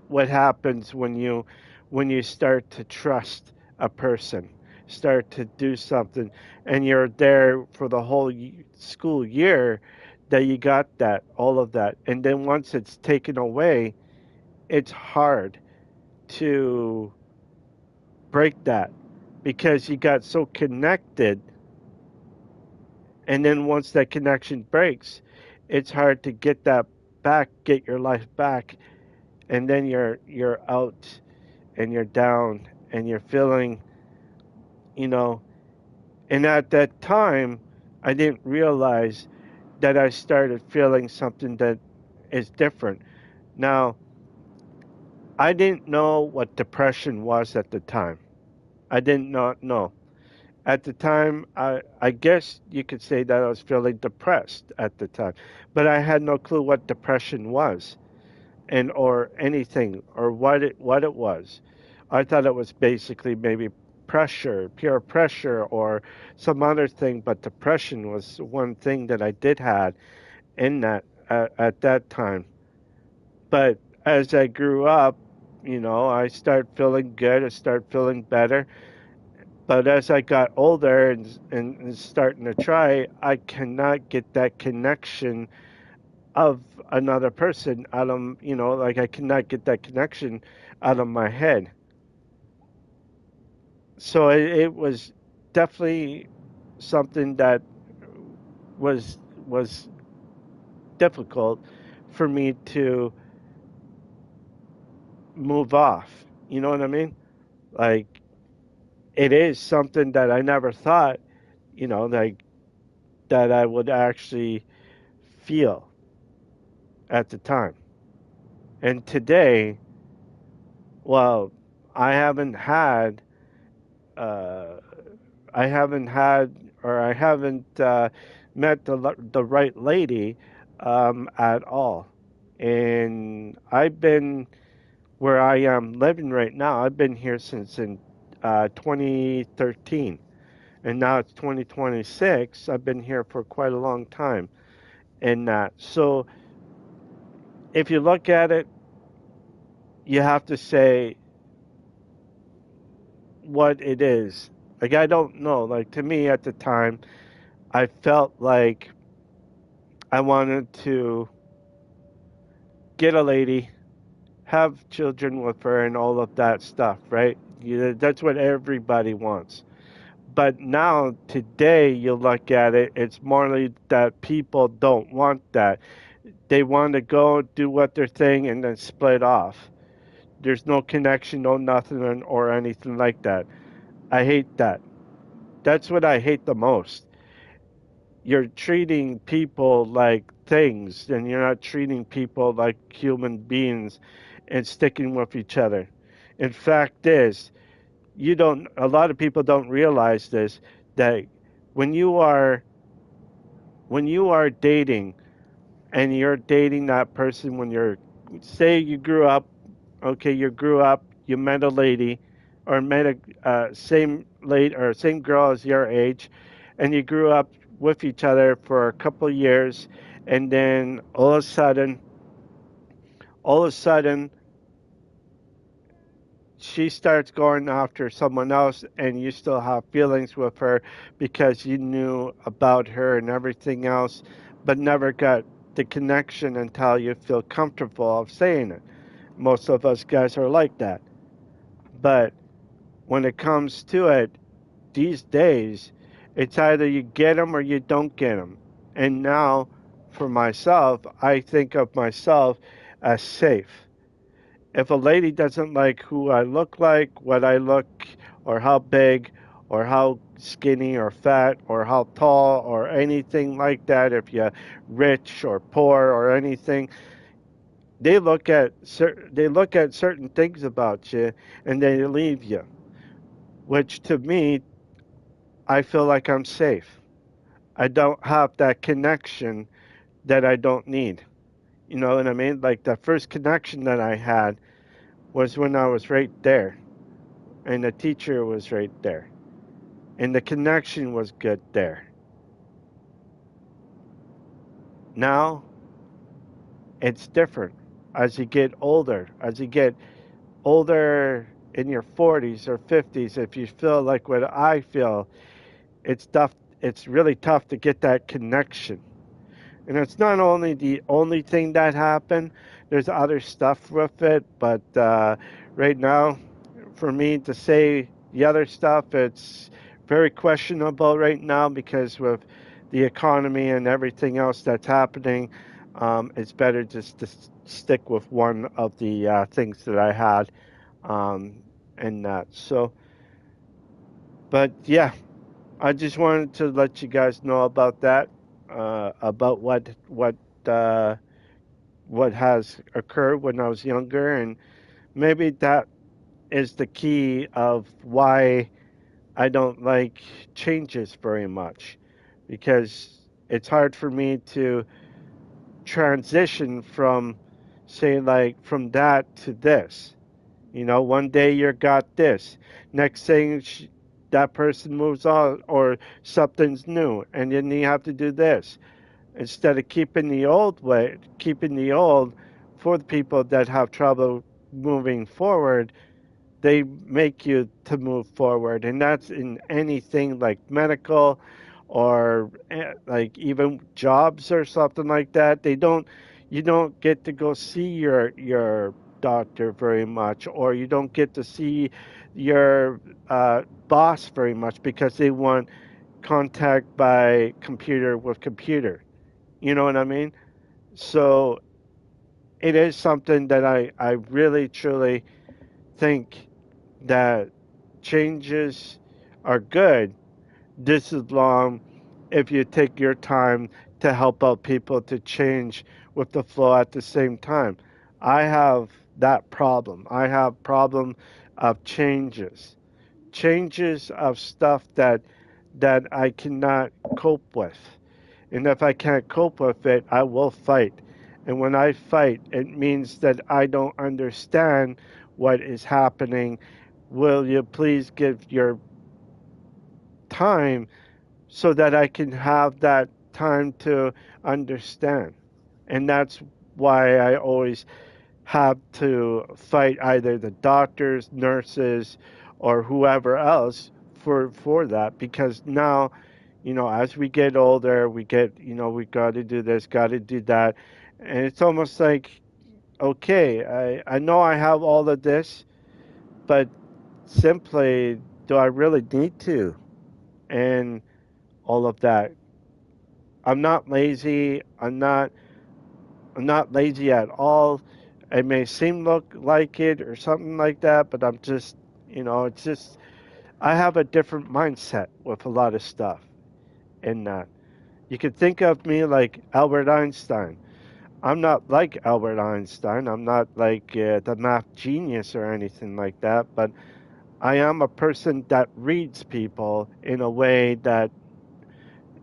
Speaker 1: what happens when you start to trust a person, start to do something, and you're there for the whole school year, that you got that, all of that, and then once it's taken away, it's hard to break that because you got so connected, and then once that connection breaks, it's hard to get that back, get your life back, and then you're out, and you're down, and you're feeling, you know and at that time I didn't realize that I started feeling something that is different. Now, I didn't know what depression was at the time. I did not know. At the time, I guess you could say that I was feeling depressed at the time, but I had no clue what depression was and or anything or what it was. I thought it was basically maybe pressure, pure pressure, or some other thing. But depression was one thing that I did had in that at that time. But as I grew up, I started feeling good. I started feeling better. But as I got older and starting to try, I cannot get that connection of another person out of, like I cannot get that connection out of my head. So it was definitely something that was difficult for me to move off. You know what I mean? Like it is something that I never thought, like that I would actually feel at the time. And today, well, I haven't had uh, I haven't had or I haven't met the right lady at all. And I've been where I am living right now. I've been here since in 2013, and now it's 2026. I've been here for quite a long time. And so, if you look at it, you have to say what it is. Like I don't know. Like to me at the time, I felt like I wanted to get a lady, have children with her, and all of that stuff, right? That's what everybody wants. But now, today, you look at it, it's morally that people don't want that. They want to go do what their thing and then split off. There's no connection, no nothing, or anything like that. I hate that. That's what I hate the most. You're treating people like things and you're not treating people like human beings and sticking with each other. In fact is a lot of people don't realize this, that when you are when you are dating and you're dating that person, when you're, say you grew up, okay, you grew up, you met a lady or met a same lady or same girl as your age, and you grew up with each other for a couple of years, and then all of a sudden she starts going after someone else and you still have feelings with her because you knew about her and everything else but never got the connection until you feel comfortable of saying it. Most of us guys are like that. But when it comes to it, these days, it's either you get them or you don't get them. And now, for myself, I think of myself as safe. If a lady doesn't like who I look like, what I look, or how big, or how skinny or fat, or how tall, or anything like that, if you're rich or poor or anything, they look at certain things about you and they leave you. Which to me, I feel like I'm safe. I don't have that connection that I don't need. You know what I mean? Like the first connection that I had was when I was right there, and the teacher was right there, and the connection was good there. Now it's different. As you get older in your 40s or 50s, if you feel like what I feel, it's tough. It's really tough to get that connection. And it's not only the only thing that happened. There's other stuff with it, but right now, for me to say the other stuff, it's very questionable right now because with the economy and everything else that's happening, it's better just to stick with one of the things that I had um, and that. So, but yeah, I just wanted to let you guys know about that. about uh, what has occurred when I was younger, and maybe that is the key of why I don't like changes very much, because it's hard for me to transition from, say, like from that to this. You know, one day you got this, next thing that person moves on, or something's new, and then you have to do this instead of keeping the old way, keeping the old for the people that have trouble moving forward. They make you to move forward, and that's in anything like medical, or like even jobs or something like that. They don't You don't get to go see your doctor very much, or you don't get to see your boss very much, because they want contact by computer with computer. You know what I mean? So it is something that I really truly think that changes are good. This is long if you take your time to help out people to change with the flow at the same time. I have that problem. I have problem of changes of stuff that I cannot cope with. And if I can't cope with it, I will fight. And when I fight, it means that I don't understand what is happening. Will you please give your time so that I can have that time to understand? And that's why I always have to fight either the doctors, nurses, or whoever else for that, because now, as we get older, we get, we got to do this, got to do that, and it's almost like, okay, I know I have all of this, but simply, do I really need to? And all of that. I'm not lazy. I'm not lazy at all. It may seem look like it or something like that, but I'm just, it's just I have a different mindset with a lot of stuff in that. You could think of me like Albert Einstein. I'm not like Albert Einstein. I'm not like the math genius or anything like that, but I am a person that reads people in a way that,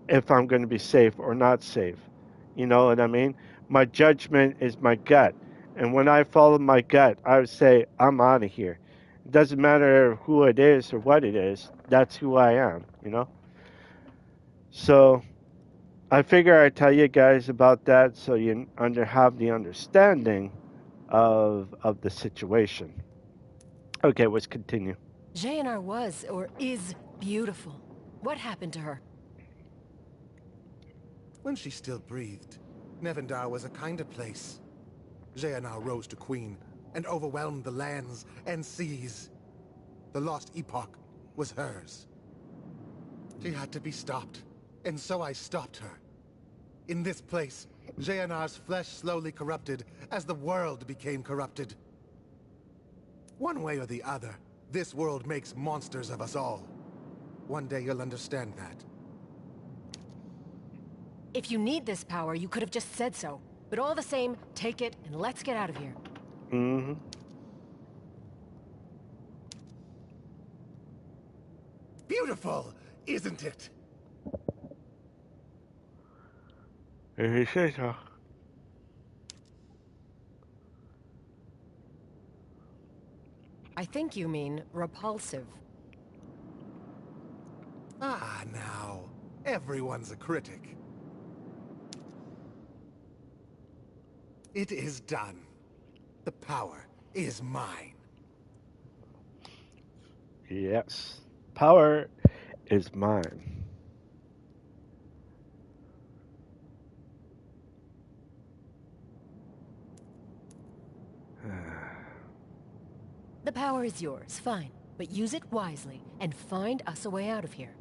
Speaker 1: if I'm going to be safe or not safe. You know what I mean? My judgment is my gut. And when I follow my gut, I would say, I'm out of here. It doesn't matter who it is or what it is. That's who I am. So I figure I'd tell you guys about that so you have the understanding of the situation. Okay, let's continue.
Speaker 3: Jayanar was, or is, beautiful. What happened to her?
Speaker 4: When she still breathed, Nevendar was a kinder place. Jayanar rose to queen and overwhelmed the lands and seas. The lost epoch was hers. She had to be stopped, and so I stopped her. In this place, Jayanar's flesh slowly corrupted as the world became corrupted. One way or the other, this world makes monsters of us all. One day you'll understand that.
Speaker 3: If you need this power, you could have just said so. But all the same, take it and let's get out of here.
Speaker 1: Mm-hmm.
Speaker 4: Beautiful, isn't it?
Speaker 1: He says so.
Speaker 3: I think you mean repulsive.
Speaker 4: Ah, now. Everyone's a critic. It is done. The power is mine.
Speaker 1: Yes. Power is mine.
Speaker 3: The power is yours, fine. But use it wisely and find us a way out of here.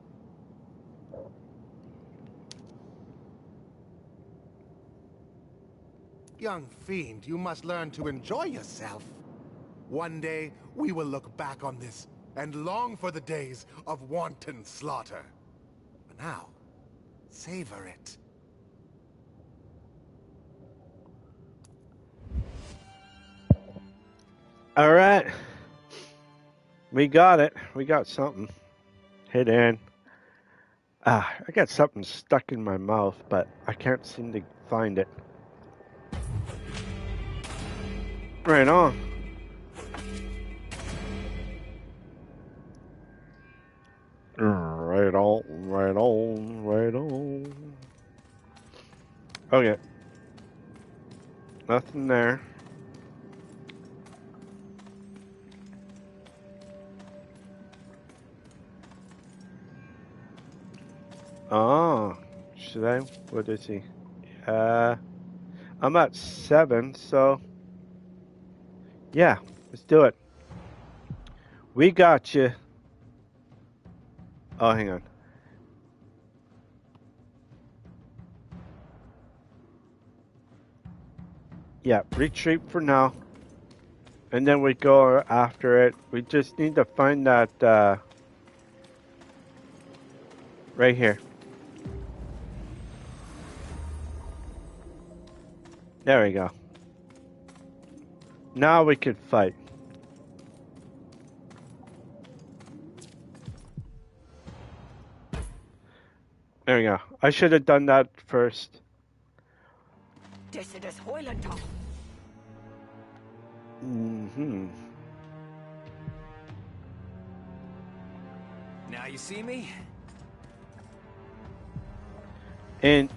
Speaker 4: Young fiend, you must learn to enjoy yourself. One day, we will look back on this and long for the days of wanton slaughter. But now, savor it.
Speaker 1: All right. We got it. We got something. Hit in. Ah, I got something stuck in my mouth, but I can't seem to find it. Right on. Right on, right on, right on. Okay. Nothing there. Oh, should I? What is he? I'm at 7, so yeah, let's do it. We got you. Oh, hang on. Yeah, retreat for now. And then we go after it. We just need to find that, right here. There we go. Now we can fight. There we go. I should have done that first. Mm-hmm.
Speaker 2: Now you see me?
Speaker 1: And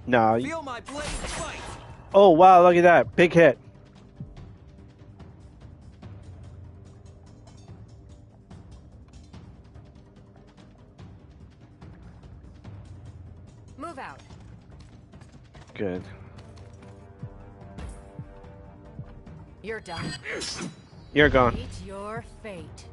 Speaker 1: now,
Speaker 2: Feel my blade fight!
Speaker 1: oh wow, look at that. Big hit.
Speaker 3: Move out.
Speaker 1: Good.
Speaker 3: You're done.
Speaker 1: You're gone.
Speaker 3: Meet your fate.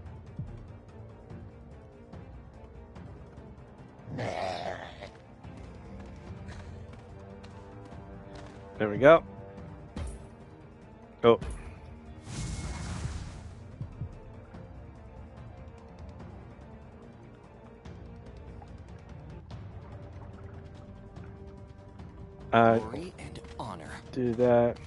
Speaker 1: There we go. Oh.
Speaker 2: Glory and honor.
Speaker 1: Do that.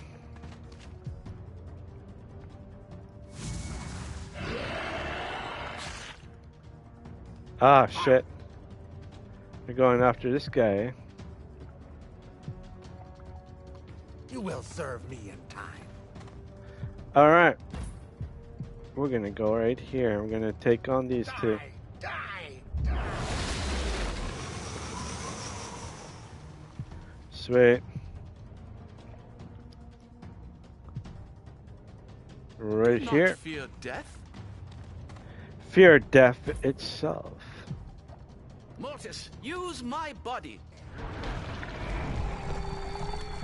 Speaker 1: Ah, shit. They're going after this guy, eh?
Speaker 4: You will serve me in time.
Speaker 1: Alright. We're gonna go right here. We're gonna take on these two.
Speaker 4: Die! Die!
Speaker 1: Sweet. Right
Speaker 2: Not
Speaker 1: here.
Speaker 2: fear death?
Speaker 1: Fear death itself.
Speaker 2: Mortis, use my body.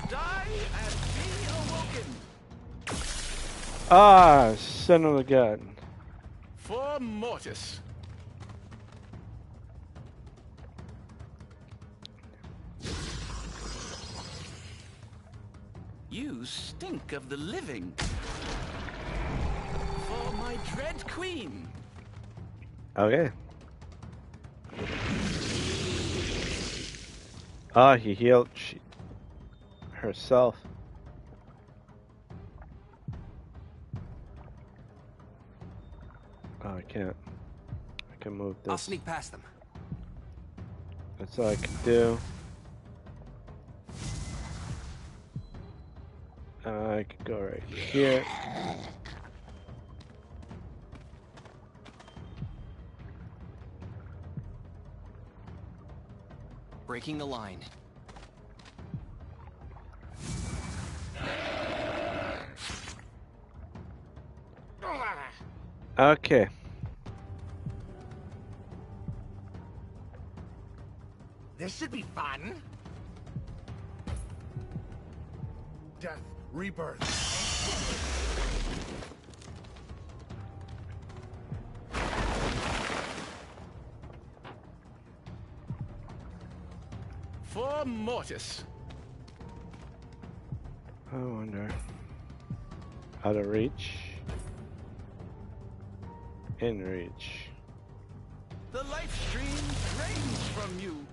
Speaker 2: Die and be awoken.
Speaker 1: Ah, son of a gun.
Speaker 2: For Mortis. You stink of the living. For my dread queen.
Speaker 1: Okay. Ah, he healed herself. Oh, I can't. I can move this.
Speaker 2: I'll sneak past them.
Speaker 1: That's all I can do. I could go right here.
Speaker 2: Breaking the line.
Speaker 1: Okay.
Speaker 4: This should be fun. Death, rebirth.
Speaker 2: For Mortis.
Speaker 1: I wonder how to reach. In reach.
Speaker 2: The life stream drains from you.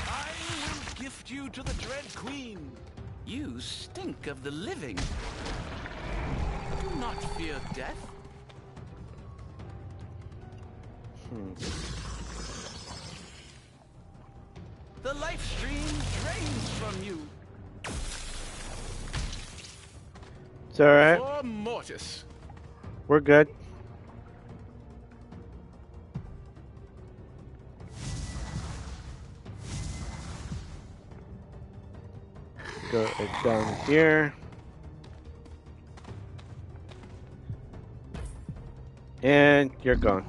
Speaker 2: I will gift you to the Dread Queen. You stink of the living. Do not fear death. The life stream drains from you.
Speaker 1: It's alright.
Speaker 2: For Mortis.
Speaker 1: We're good. Go down here. And you're gone.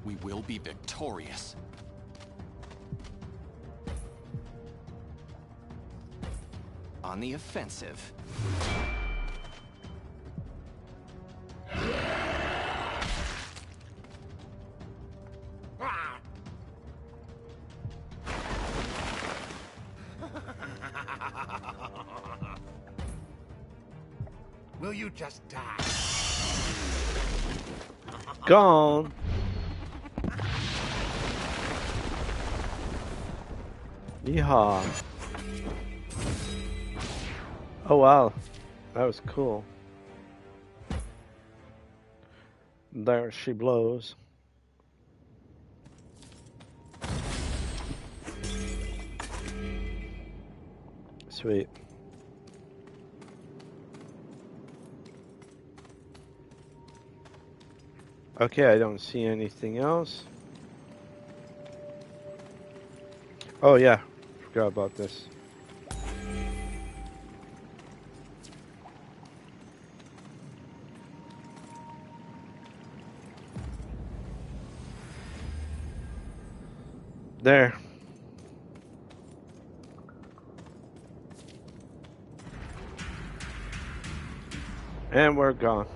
Speaker 2: We will be victorious. On the offensive.
Speaker 4: Will you just die?
Speaker 1: Gone. Yeehaw. Oh wow, that was cool. There she blows. Sweet. Okay, I don't see anything else. Oh yeah, forgot about this. There. And we're gone.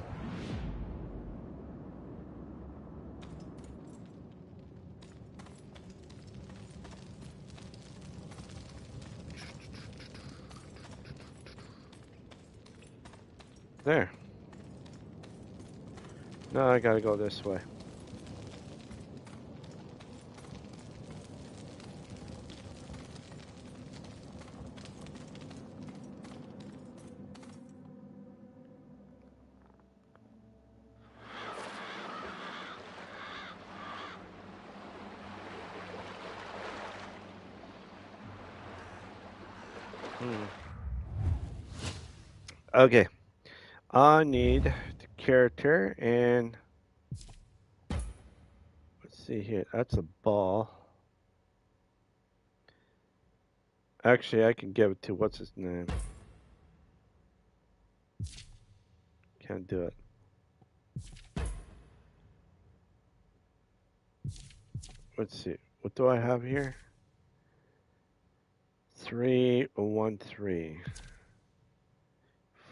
Speaker 1: There. Now I gotta go this way. Okay. I need the character and let's see here. That's a ball. Actually, I can give it to what's his name. Can't do it. Let's see. What do I have here? 313.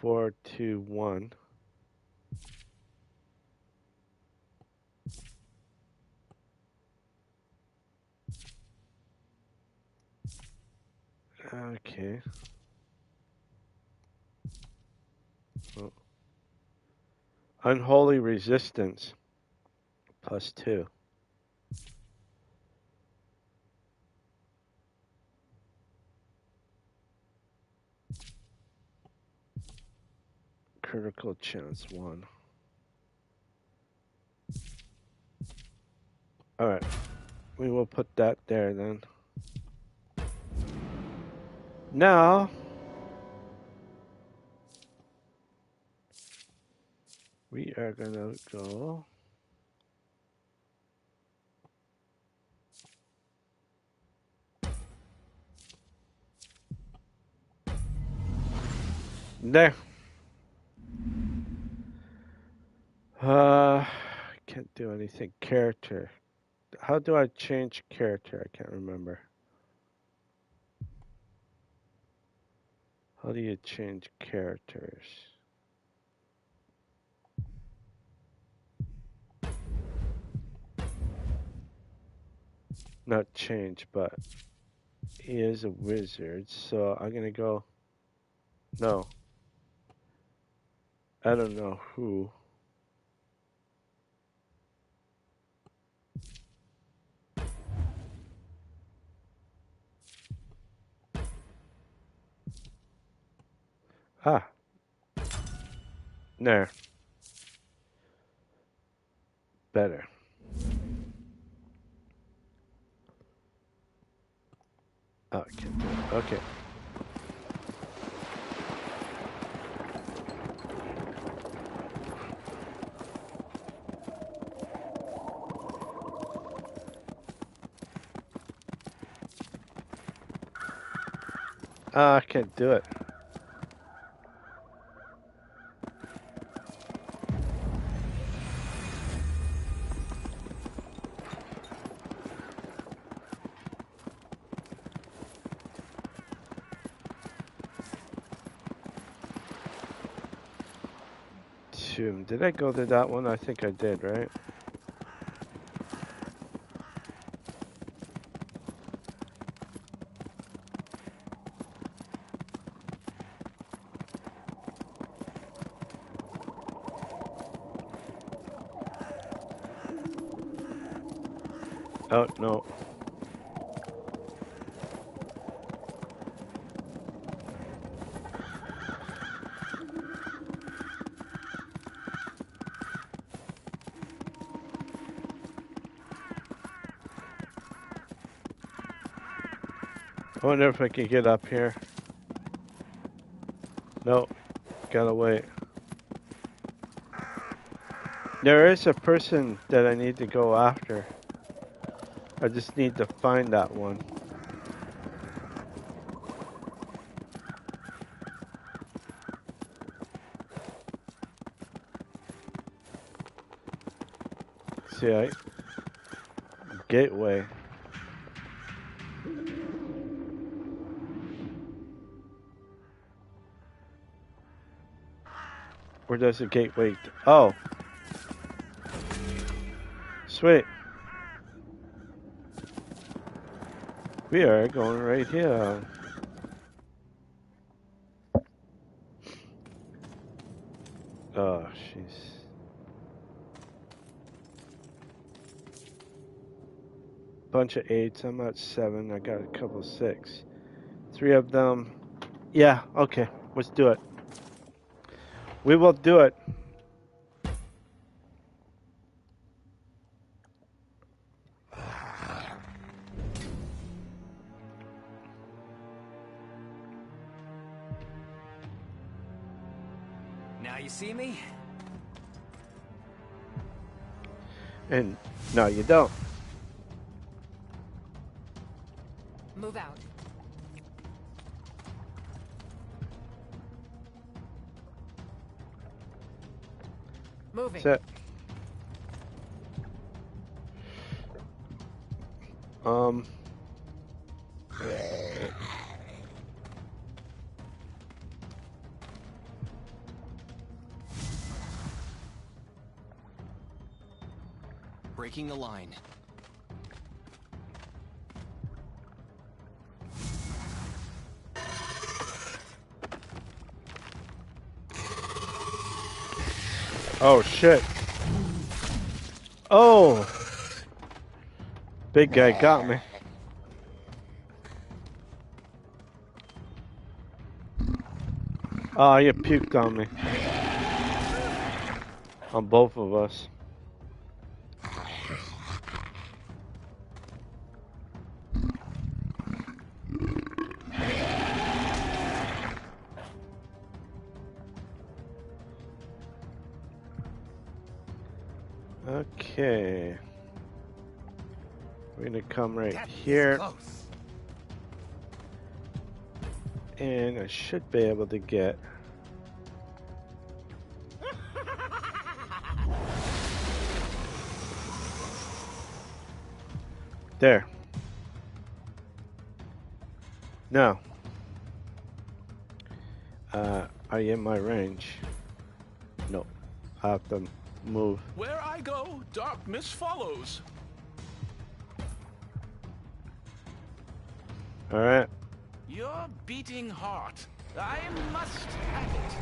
Speaker 1: 421. Okay. Oh. Unholy resistance. +2. Critical chance 1. Alright. We will put that there then. Now we are gonna go there. Can't do anything. Character. How do I change character? I can't remember. How do you change characters? Not change, but he is a wizard, so I'm gonna go. No. I don't know who. Ah, there. Better. Oh, I can't do it. Okay. I can't do it. Did I go to that one? I think I did, right? Oh, no. I wonder if I can get up here. Nope. Gotta wait. There is a person that I need to go after. I just need to find that one. See, gateway. Where does the gateway? Oh. Sweet. We are going right here. Oh, jeez. Bunch of 8s. I'm at 7. I got a couple 6. 3 of them. Yeah, okay. Let's do it. We will do it.
Speaker 2: Now you see me?
Speaker 1: And no, you don't.
Speaker 3: Move out. Moving.
Speaker 1: Set.
Speaker 2: Breaking the line.
Speaker 1: Oh shit. Oh. Big guy got me. Oh, you puked on me. On both of us. Okay. We're gonna come right here. And I should be able to get... There. Now. Are you in my range? No. I have to move.
Speaker 2: Where I go, darkness follows.
Speaker 1: Alright.
Speaker 2: Your beating heart. I must have it.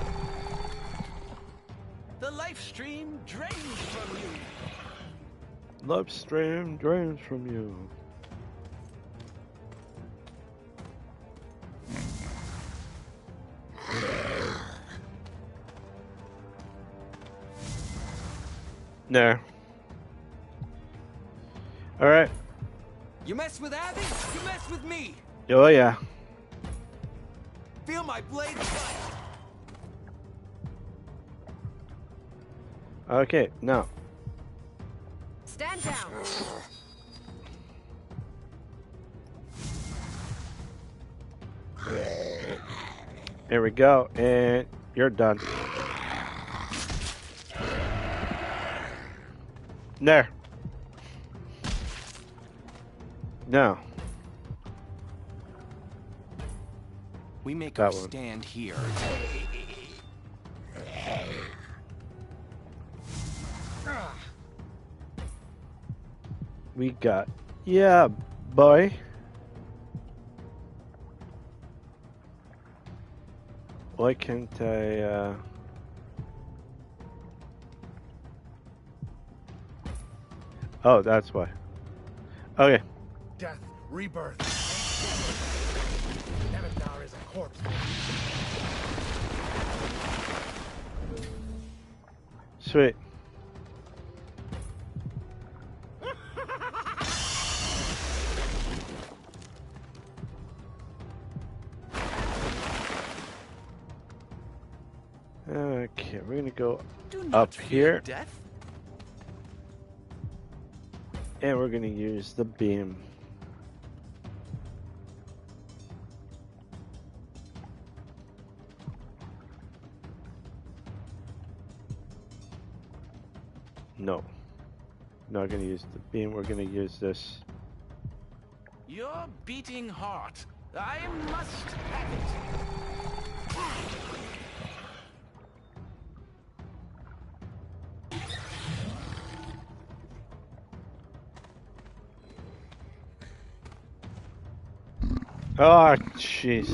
Speaker 2: The life stream drains from you.
Speaker 1: Love stream drains from you. There. All right.
Speaker 2: You mess with Abby, you mess with me.
Speaker 1: Oh yeah.
Speaker 2: Feel my blade cut.
Speaker 1: Okay. Now.
Speaker 3: Stand down.
Speaker 1: There we go, and you're done. There. Now.
Speaker 2: We make
Speaker 1: That
Speaker 2: our
Speaker 1: one.
Speaker 2: stand here.
Speaker 1: We got. Yeah, boy. Why can't I, Oh, that's why. Okay.
Speaker 4: Death, rebirth, and Nevendar is a corpse.
Speaker 1: Sweet. Okay, we're gonna go
Speaker 2: Do not
Speaker 1: up
Speaker 2: fear
Speaker 1: here,
Speaker 2: death.
Speaker 1: and we're gonna use the beam. No, not gonna use the beam. We're gonna use this.
Speaker 2: Your beating heart. I must have it.
Speaker 1: Oh, jeez.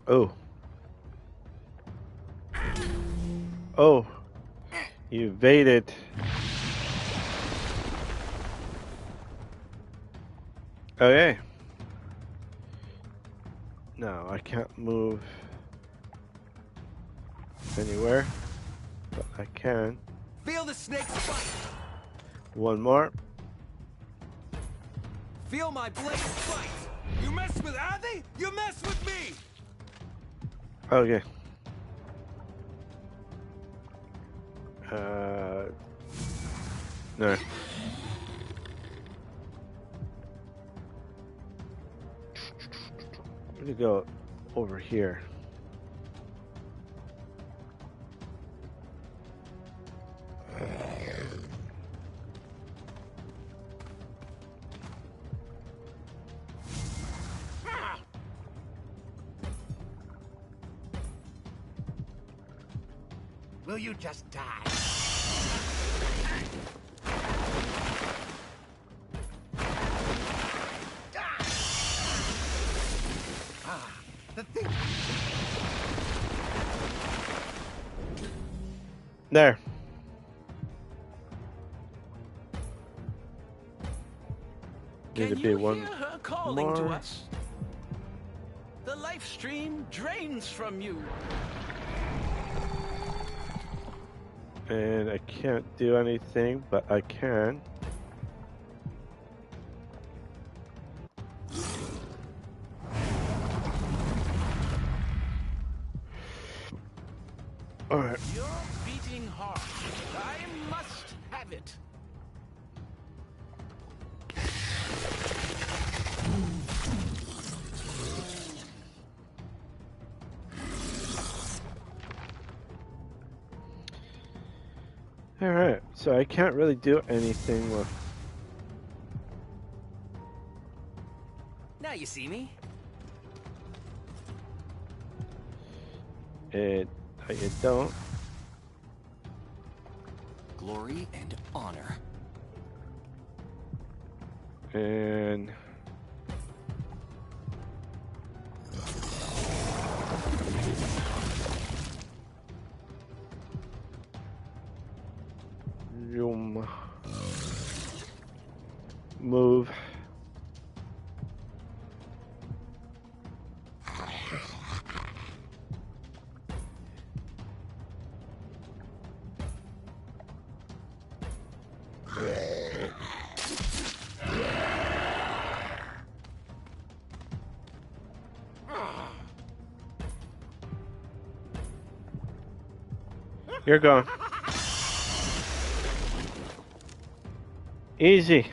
Speaker 1: Oh. Oh. You evaded. Okay. No, I can't move anywhere, but I can.
Speaker 2: Feel the snake's bite.
Speaker 1: One more.
Speaker 2: Feel my blade bite. You mess with Abby, you mess with me.
Speaker 1: Okay. No. I'm gonna go over here.
Speaker 4: Will you just die? Ah, the thing.
Speaker 1: There. Need to
Speaker 2: Can
Speaker 1: be
Speaker 2: you
Speaker 1: one
Speaker 2: hear her calling to
Speaker 1: more.
Speaker 2: us? The life stream drains from you.
Speaker 1: And I can't do anything, but I can. Alright.
Speaker 2: Your beating heart. I must have it.
Speaker 1: Alright, so I can't really do anything with...
Speaker 2: Now you see me.
Speaker 1: it. You don't.
Speaker 2: Glory and honor.
Speaker 1: And... Zoom. Move. You're gone. Easy.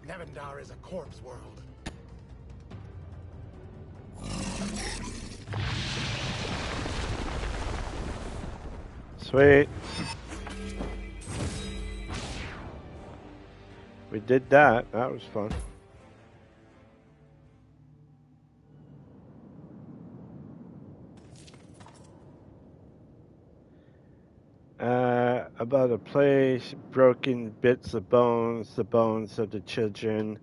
Speaker 4: Nevendar is a corpse world.
Speaker 1: Sweet. We did that. That was fun. About a place, broken bits of bones, the bones of the children,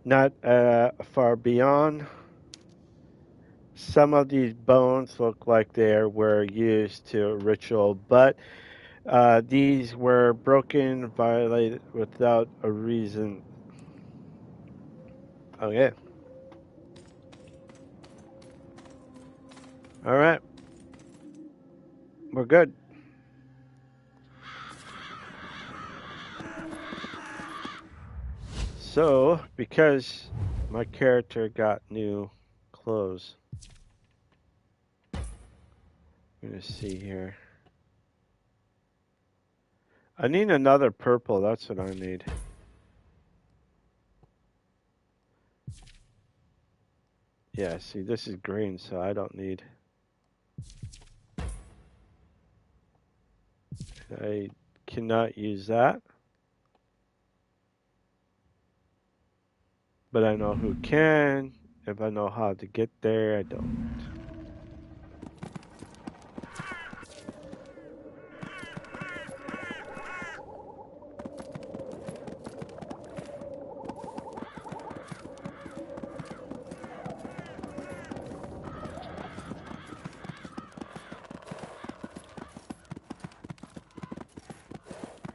Speaker 1: not far beyond. Some of these bones look like they were used to ritual, but these were broken, violated without a reason. Okay. All right. We're good. So, because my character got new clothes, I'm going to see here. I need another purple. That's what I need. Yeah, see, this is green, so I don't need. I cannot use that. But I know who can. If I know how to get there, I don't.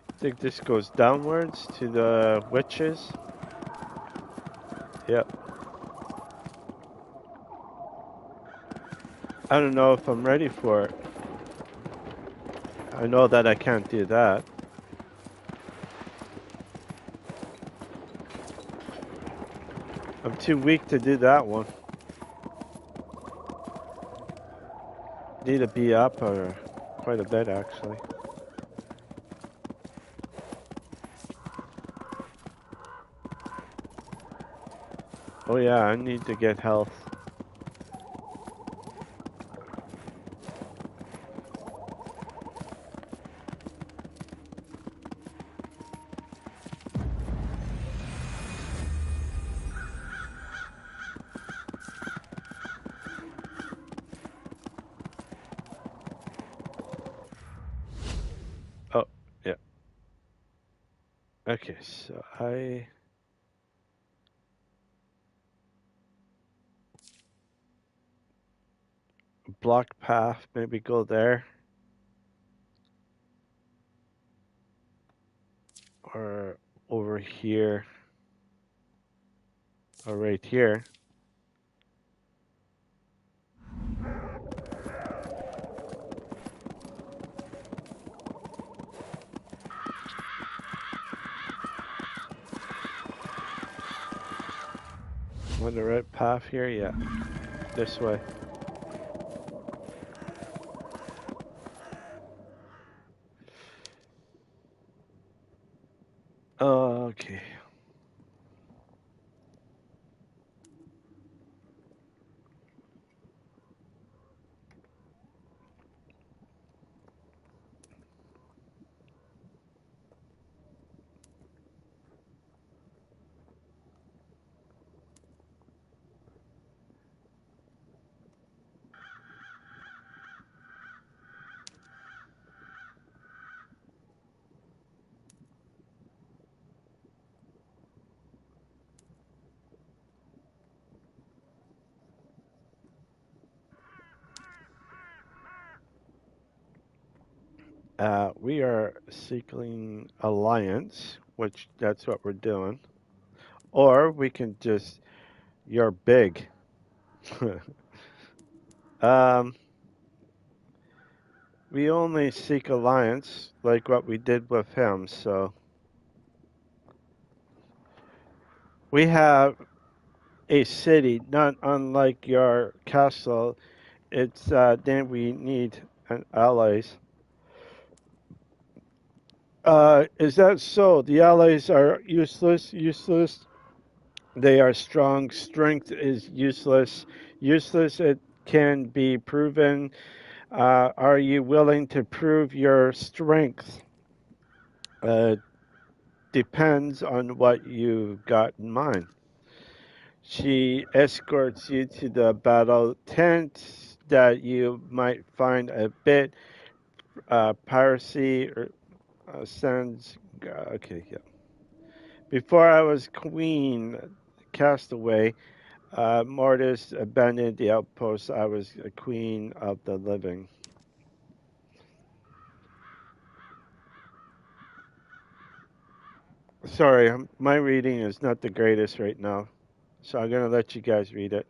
Speaker 1: I think this goes downwards to the witches. Yep. I don't know if I'm ready for it. I know that I can't do that. I'm too weak to do that one. Need to be up quite a bit, actually. Oh yeah, I need to get health. Oh, yeah. Okay, so I... block path, maybe go there. Or over here. Or right here. On the right path here? Yeah. This way. Okay. We are seeking alliance, which that's what we're doing. Or we can just, you're big. We only seek alliance, like what we did with him, so. We have a city, not unlike your castle. It's, then we need and allies. Is that so? The allies are useless. Useless. They are strong. Strength is useless. Useless. It can be proven. Are you willing to prove your strength? Depends on what you've got in mind. She escorts you to the battle tent that you might find a bit piracy or sends. Okay, yeah. Before I was queen, castaway, Mortis abandoned the outpost. I was a queen of the living. Sorry, my reading is not the greatest right now, so I'm gonna let you guys read it.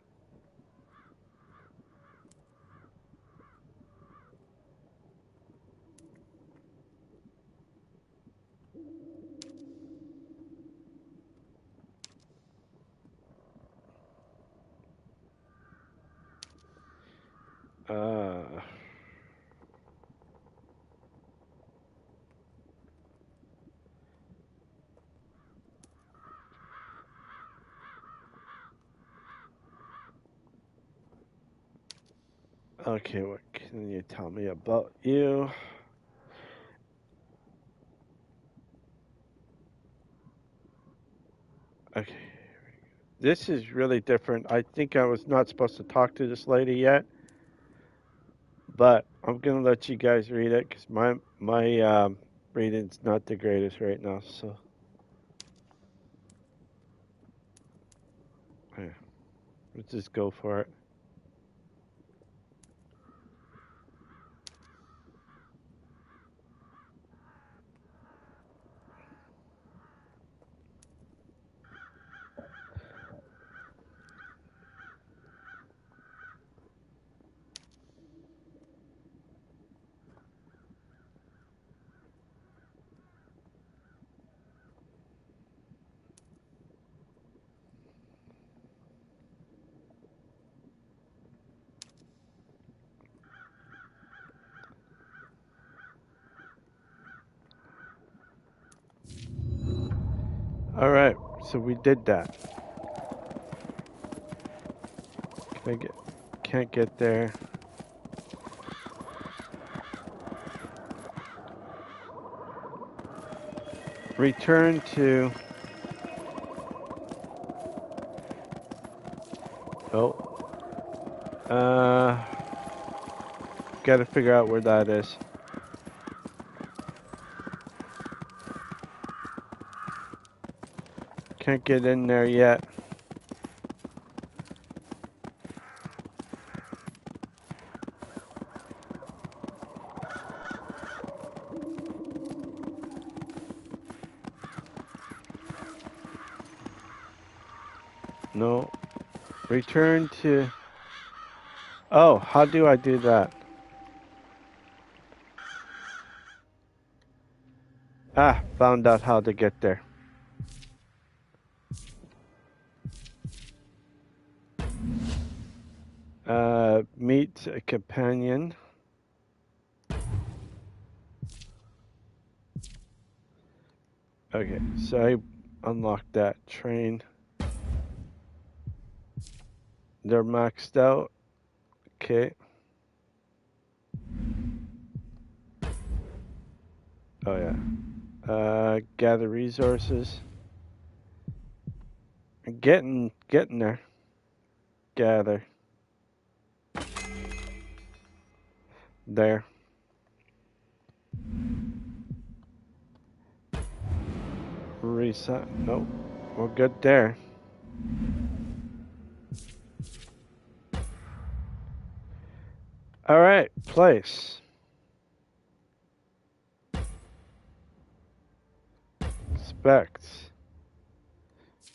Speaker 1: Uh, okay, what can you tell me about you? Okay, this is really different. I think I was not supposed to talk to this lady yet, but I'm gonna let you guys read it because my reading's not the greatest right now. So, yeah, let's just go for it. All right, so we did that. Can't get there. Return to. Oh. Gotta figure out where that is. Can't get in there yet. No. Return to. Oh, how do I do that? Ah, found out how to get there. Meet a companion. Okay, so I unlocked that train. They're maxed out. Okay. Oh yeah. Gather resources. Getting there. Gather. There. Reset. Nope. We're good there. All right. Place. Specs.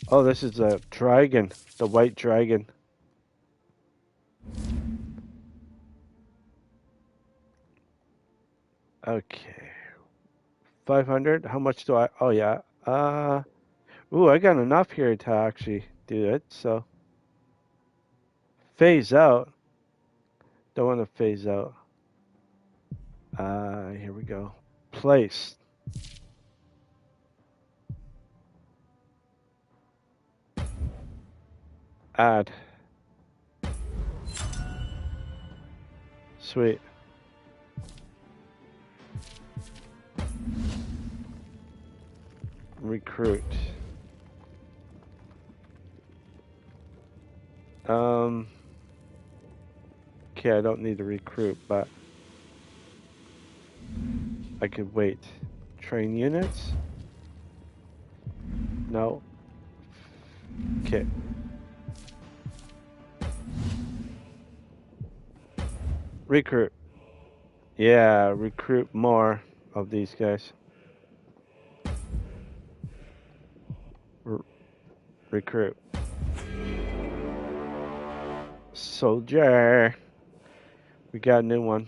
Speaker 1: Oh, this is a dragon. The white dragon. Okay. 500. How much do I? Oh yeah. Ooh, I got enough here to actually do it. So phase out. Don't want to phase out. Here we go. Place. Add. Sweet. Recruit. Okay, I don't need to recruit, but I could wait. Train units? No. Okay. Recruit. Yeah, recruit more of these guys. Recruit. Soldier. We got a new one.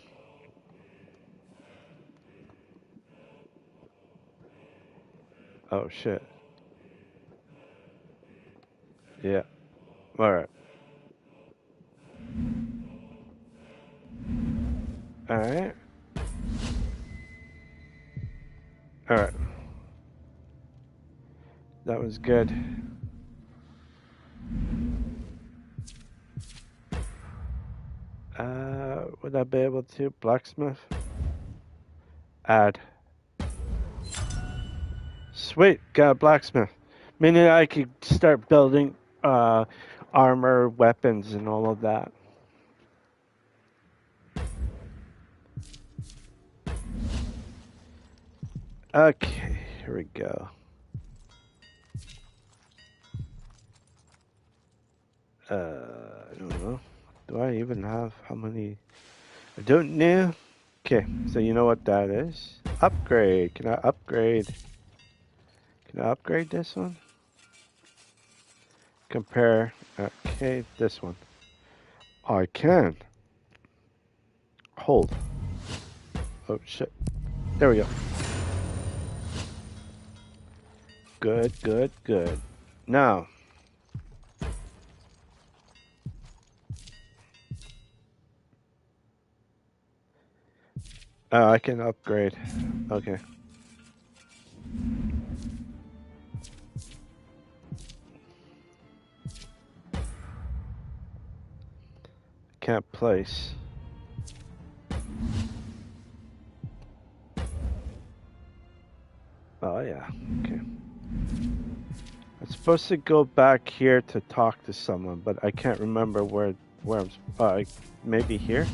Speaker 1: Oh shit. Yeah. Alright. Alright. Alright. That was good. Would I be able to? Blacksmith? Add. Sweet, got a blacksmith. Meaning I could start building armor, weapons, and all of that. Okay, here we go. I don't know. Do I even have how many? I don't know. Okay, so you know what that is. Upgrade. Can I upgrade? Can I upgrade this one? Compare. Okay, this one. I can. Hold. Oh shit. There we go. Good, good, good. Now. I can upgrade. Okay. Can't place. Oh yeah. Okay. I'm supposed to go back here to talk to someone, but I can't remember where I'm. Maybe here.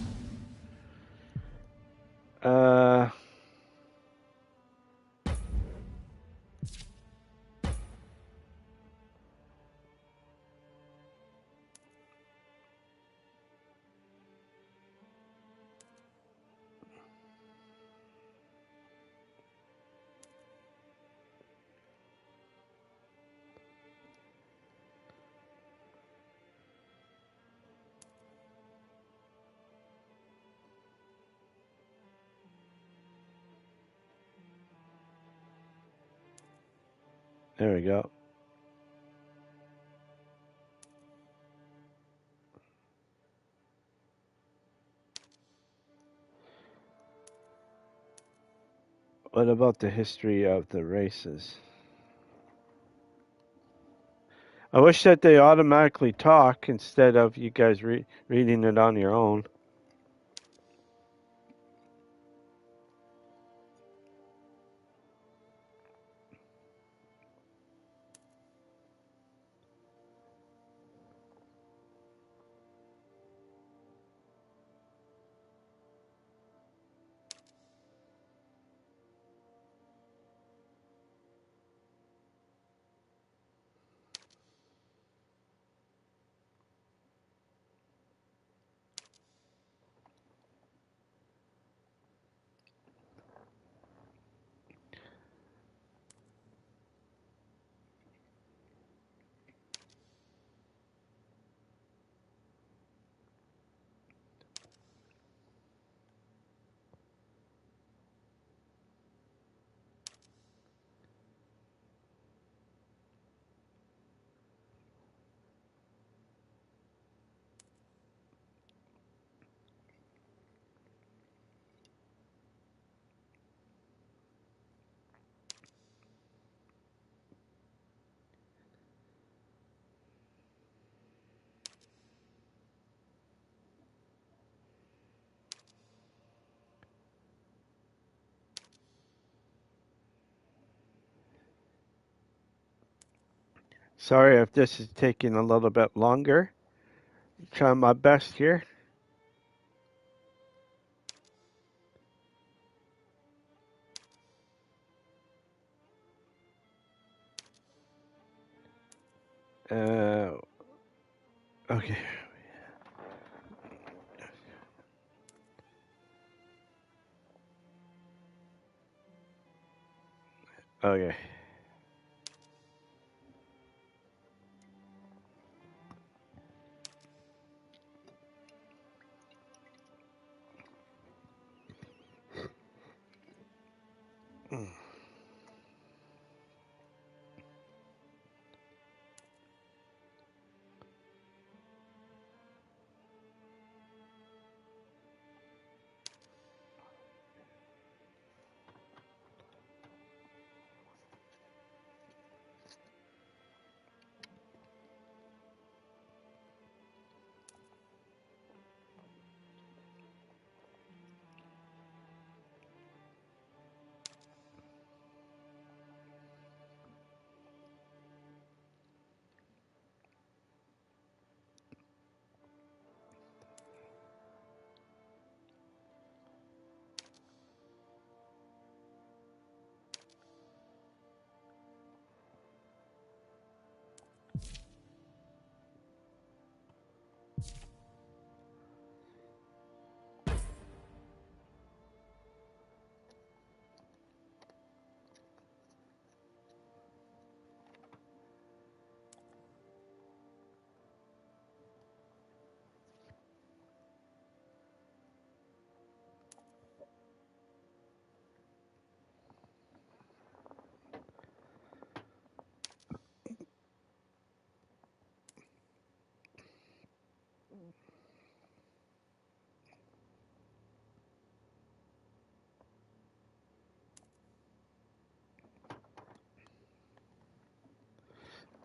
Speaker 1: There we go. What about the history of the races? I wish that they automatically talk instead of you guys reading it on your own. Sorry if this is taking a little bit longer. Trying my best here. Uh, okay. Okay.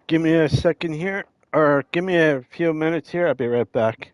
Speaker 1: Give me a second here, or give me a few minutes here. I'll be right back.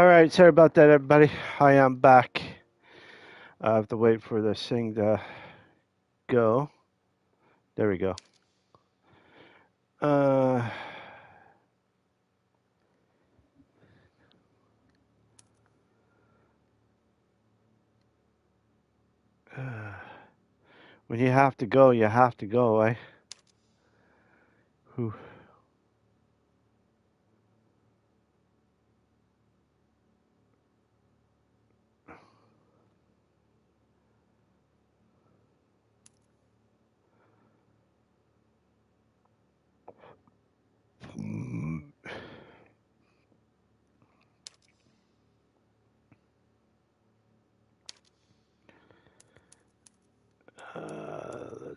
Speaker 1: All right, sorry about that, everybody. I am back. I have to wait for this thing to go. There we go. Uh, when you have to go, you have to go, eh? Whew.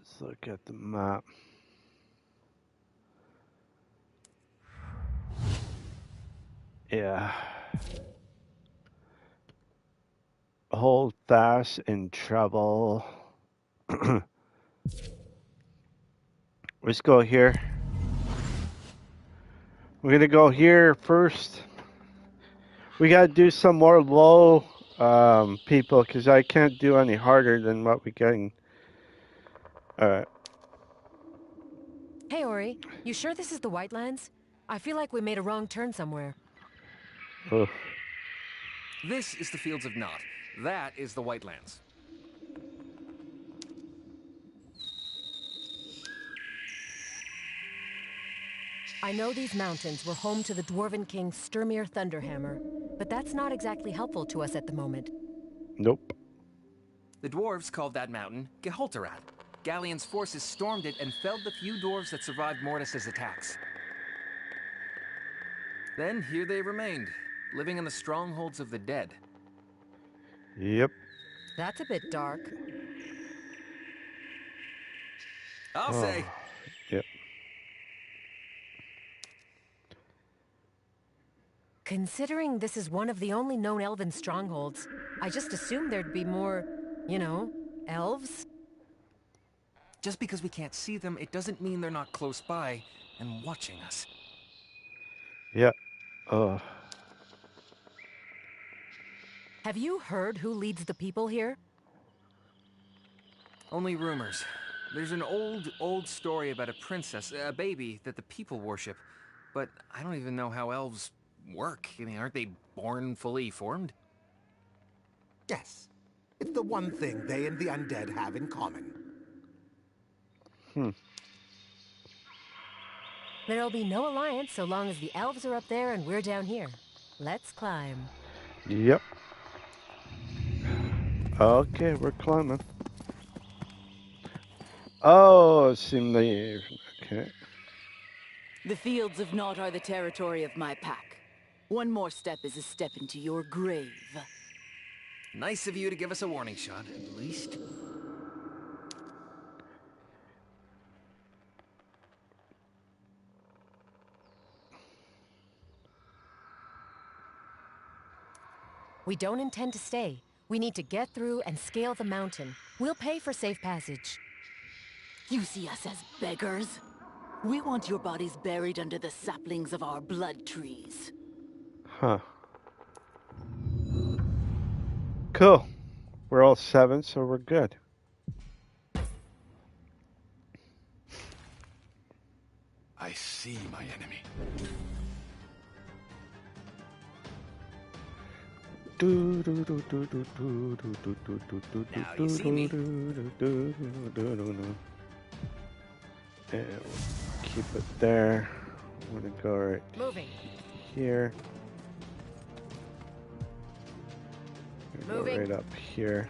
Speaker 1: Let's look at the map. Yeah. Hold fast in trouble. Let's go here. We're gonna go here first. We gotta do some more low people because I can't do any harder than what we getting. Alright.
Speaker 3: Hey, Ori, you sure this is the Whitelands? I feel like we made a wrong turn somewhere.
Speaker 1: Oof.
Speaker 6: This is the Fields of Nott. That is the Whitelands.
Speaker 3: I know these mountains were home to the Dwarven King Sturmir Thunderhammer, but that's not exactly helpful to us at the moment.
Speaker 1: Nope.
Speaker 6: The dwarves called that mountain Geholterat. Galleon's forces stormed it and felled the few dwarves that survived Mortis's attacks. Then here they remained, living in the strongholds of the dead.
Speaker 1: Yep.
Speaker 3: That's a bit dark.
Speaker 6: I'll say.
Speaker 1: Yep.
Speaker 3: Considering this is one of the only known elven strongholds, I just assumed there'd be more, you know, elves?
Speaker 6: Just because we can't see them, it doesn't mean they're not close by and watching us.
Speaker 1: Yep.
Speaker 3: Have you heard who leads the people here?
Speaker 6: Only rumors. There's an old story about a princess, a baby, that the people worship. But I don't even know how elves work. I mean, aren't they born fully formed?
Speaker 4: Yes. It's the one thing they and the undead have in common.
Speaker 3: There'll be no alliance so long as the elves are up there and we're down here. Let's climb.
Speaker 1: Yep. Okay, we're climbing. Oh, Simleave. Okay.
Speaker 7: The Fields of Nott are the territory of my pack. One more step is a step into your grave.
Speaker 6: Nice of you to give us a warning shot, at least.
Speaker 3: We don't intend to stay. We need to get through and scale the mountain. We'll pay for safe passage.
Speaker 7: You see us as beggars? We want your bodies buried under the saplings of our blood trees.
Speaker 1: Huh. Cool. We're all 7, so we're good.
Speaker 2: I see my enemy.
Speaker 6: Now you see me.
Speaker 1: And we'll keep it there. I'm gonna go right
Speaker 3: Moving.
Speaker 1: here. Go
Speaker 3: Moving.
Speaker 1: right up here.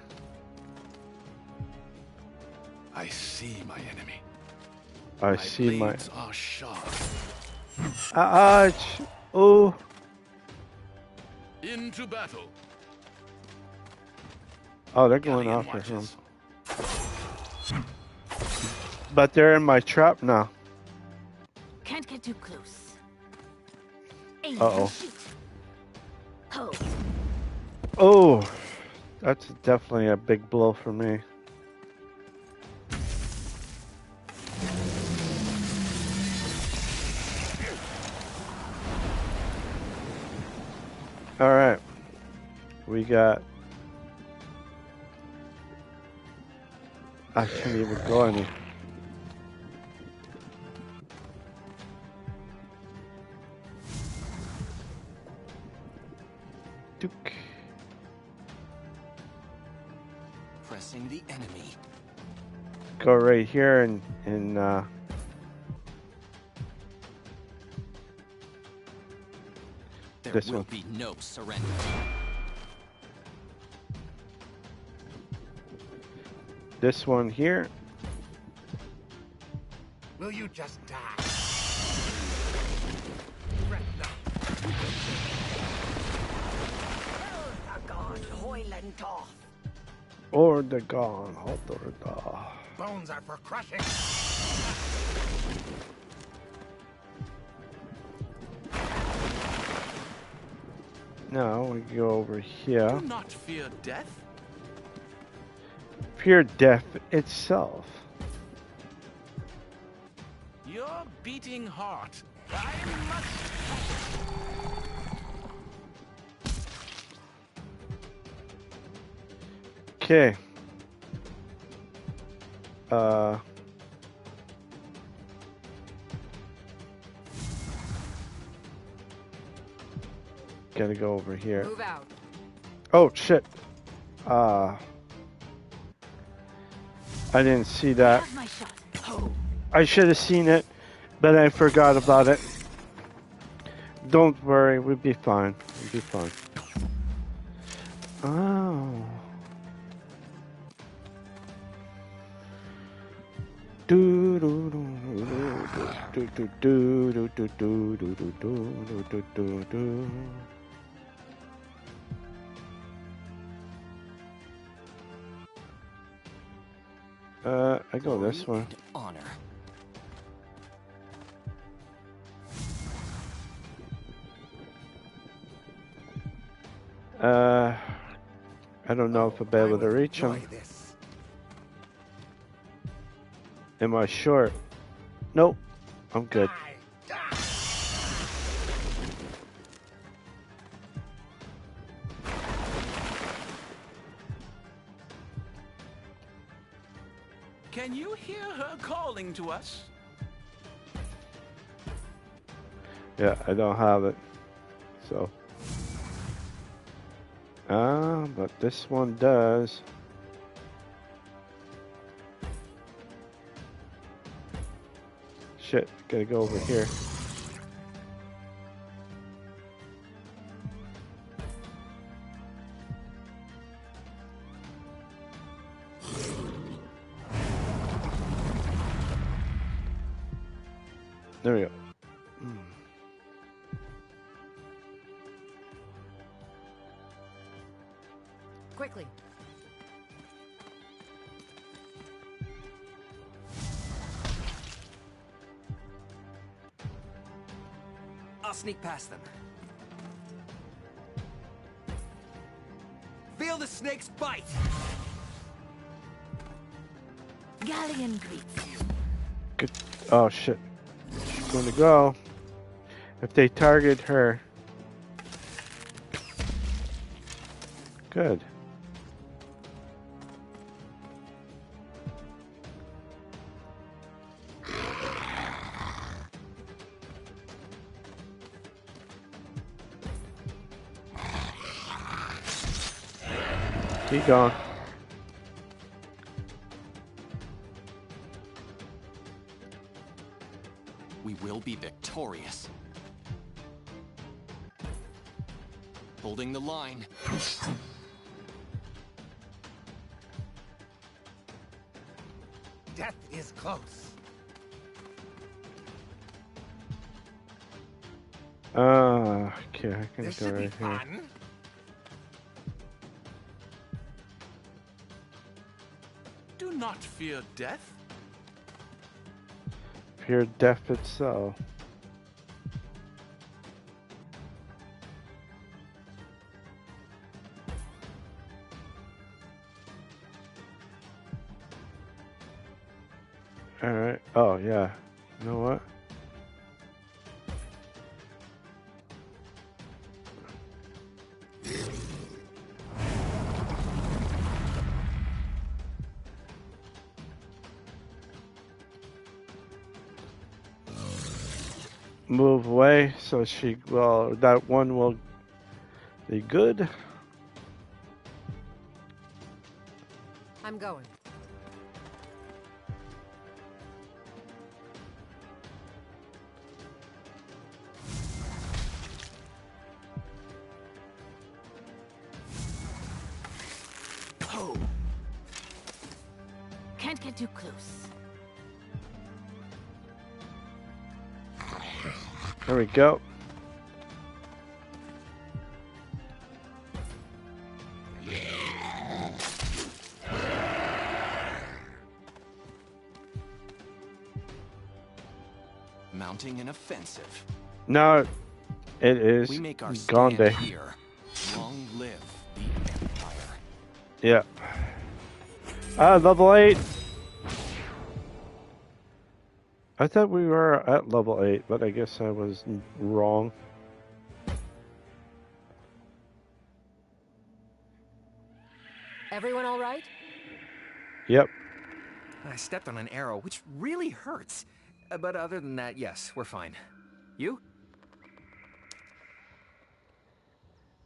Speaker 2: I see my enemy.
Speaker 1: I see my.
Speaker 2: blades are sharp.
Speaker 1: Oh.
Speaker 2: Into battle.
Speaker 1: Oh, they're going
Speaker 2: Galleon
Speaker 1: after him.
Speaker 2: marches.
Speaker 1: But they're in my trap now.
Speaker 5: Can't get too close. Aim
Speaker 1: Uh-oh.
Speaker 5: and shoot. Hold.
Speaker 1: Oh, that's definitely a big blow for me. All right. We got. I can't even go any. Duke.
Speaker 2: Pressing the enemy.
Speaker 1: Go right here and
Speaker 2: There
Speaker 1: this
Speaker 2: will
Speaker 1: one.
Speaker 2: be no surrender.
Speaker 1: This one here.
Speaker 4: Will you just die? Fret not.
Speaker 1: Or the gone. Hotterda.
Speaker 4: Bones are for crushing.
Speaker 1: Now we go over here.
Speaker 2: Do not fear death.
Speaker 1: Pure death itself.
Speaker 2: Your beating heart. I must.
Speaker 1: Okay. Gotta go over here.
Speaker 3: Move out.
Speaker 1: Oh shit. I didn't see that.
Speaker 7: Have my shot. Oh.
Speaker 1: I should have seen it, but I forgot about it. Don't worry, we'll be fine. We'll be fine. Oh. Do do do do do do do do do do do do do do do. I go this one.
Speaker 2: Honor.
Speaker 1: I don't know if I'll be able to reach him.
Speaker 4: This.
Speaker 1: Am I short? Nope. I'm good.
Speaker 2: Can you hear her calling to us?
Speaker 1: Yeah, I don't have it. So. But this one does. Shit, gotta go over here. There we go.
Speaker 3: Quickly.
Speaker 2: I'll sneak past them. Feel the snake's bite!
Speaker 7: Galleon greets you.
Speaker 1: Good. Oh shit. She's going to go. If they target her. Good. He gone.
Speaker 2: We will be victorious. Holding the line.
Speaker 4: Death is close.
Speaker 1: Okay, I can
Speaker 4: This
Speaker 1: go
Speaker 4: should be
Speaker 1: right here.
Speaker 4: fun.
Speaker 2: Do not fear death.
Speaker 1: Pure death itself. Alright. Oh, yeah. You know what? move away so that one will be good.
Speaker 3: I'm going.
Speaker 7: Oh. Can't get too close.
Speaker 1: There we go.
Speaker 2: Mounting an offensive.
Speaker 1: Now it is
Speaker 2: We make our
Speaker 1: Gonde.
Speaker 2: stand here. Long live the Empire.
Speaker 1: Yeah. Level 8. I thought we were at level 8, but I guess I was wrong.
Speaker 3: Everyone all right?
Speaker 1: Yep.
Speaker 6: I stepped on an arrow, which really hurts. But other than that, yes, we're fine. You?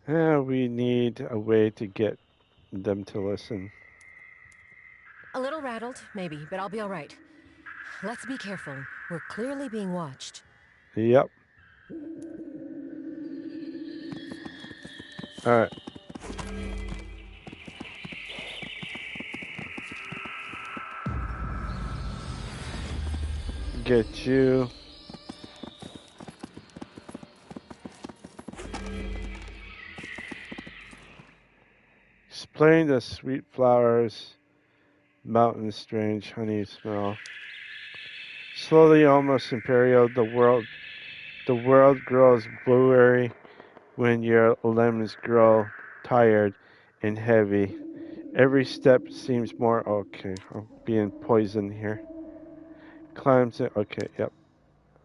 Speaker 1: We need a way to get them to listen.
Speaker 3: A little rattled, maybe, but I'll be all right. Let's be careful. We're clearly being watched.
Speaker 1: Yep. Alright. Get you. Explain the sweet flowers, mountain strange honey smell. Slowly, almost imperial, the world grows blueberry when your lemons grow tired and heavy. Every step seems more okay. I'm being poisoned here. Climbs it. Okay, yep.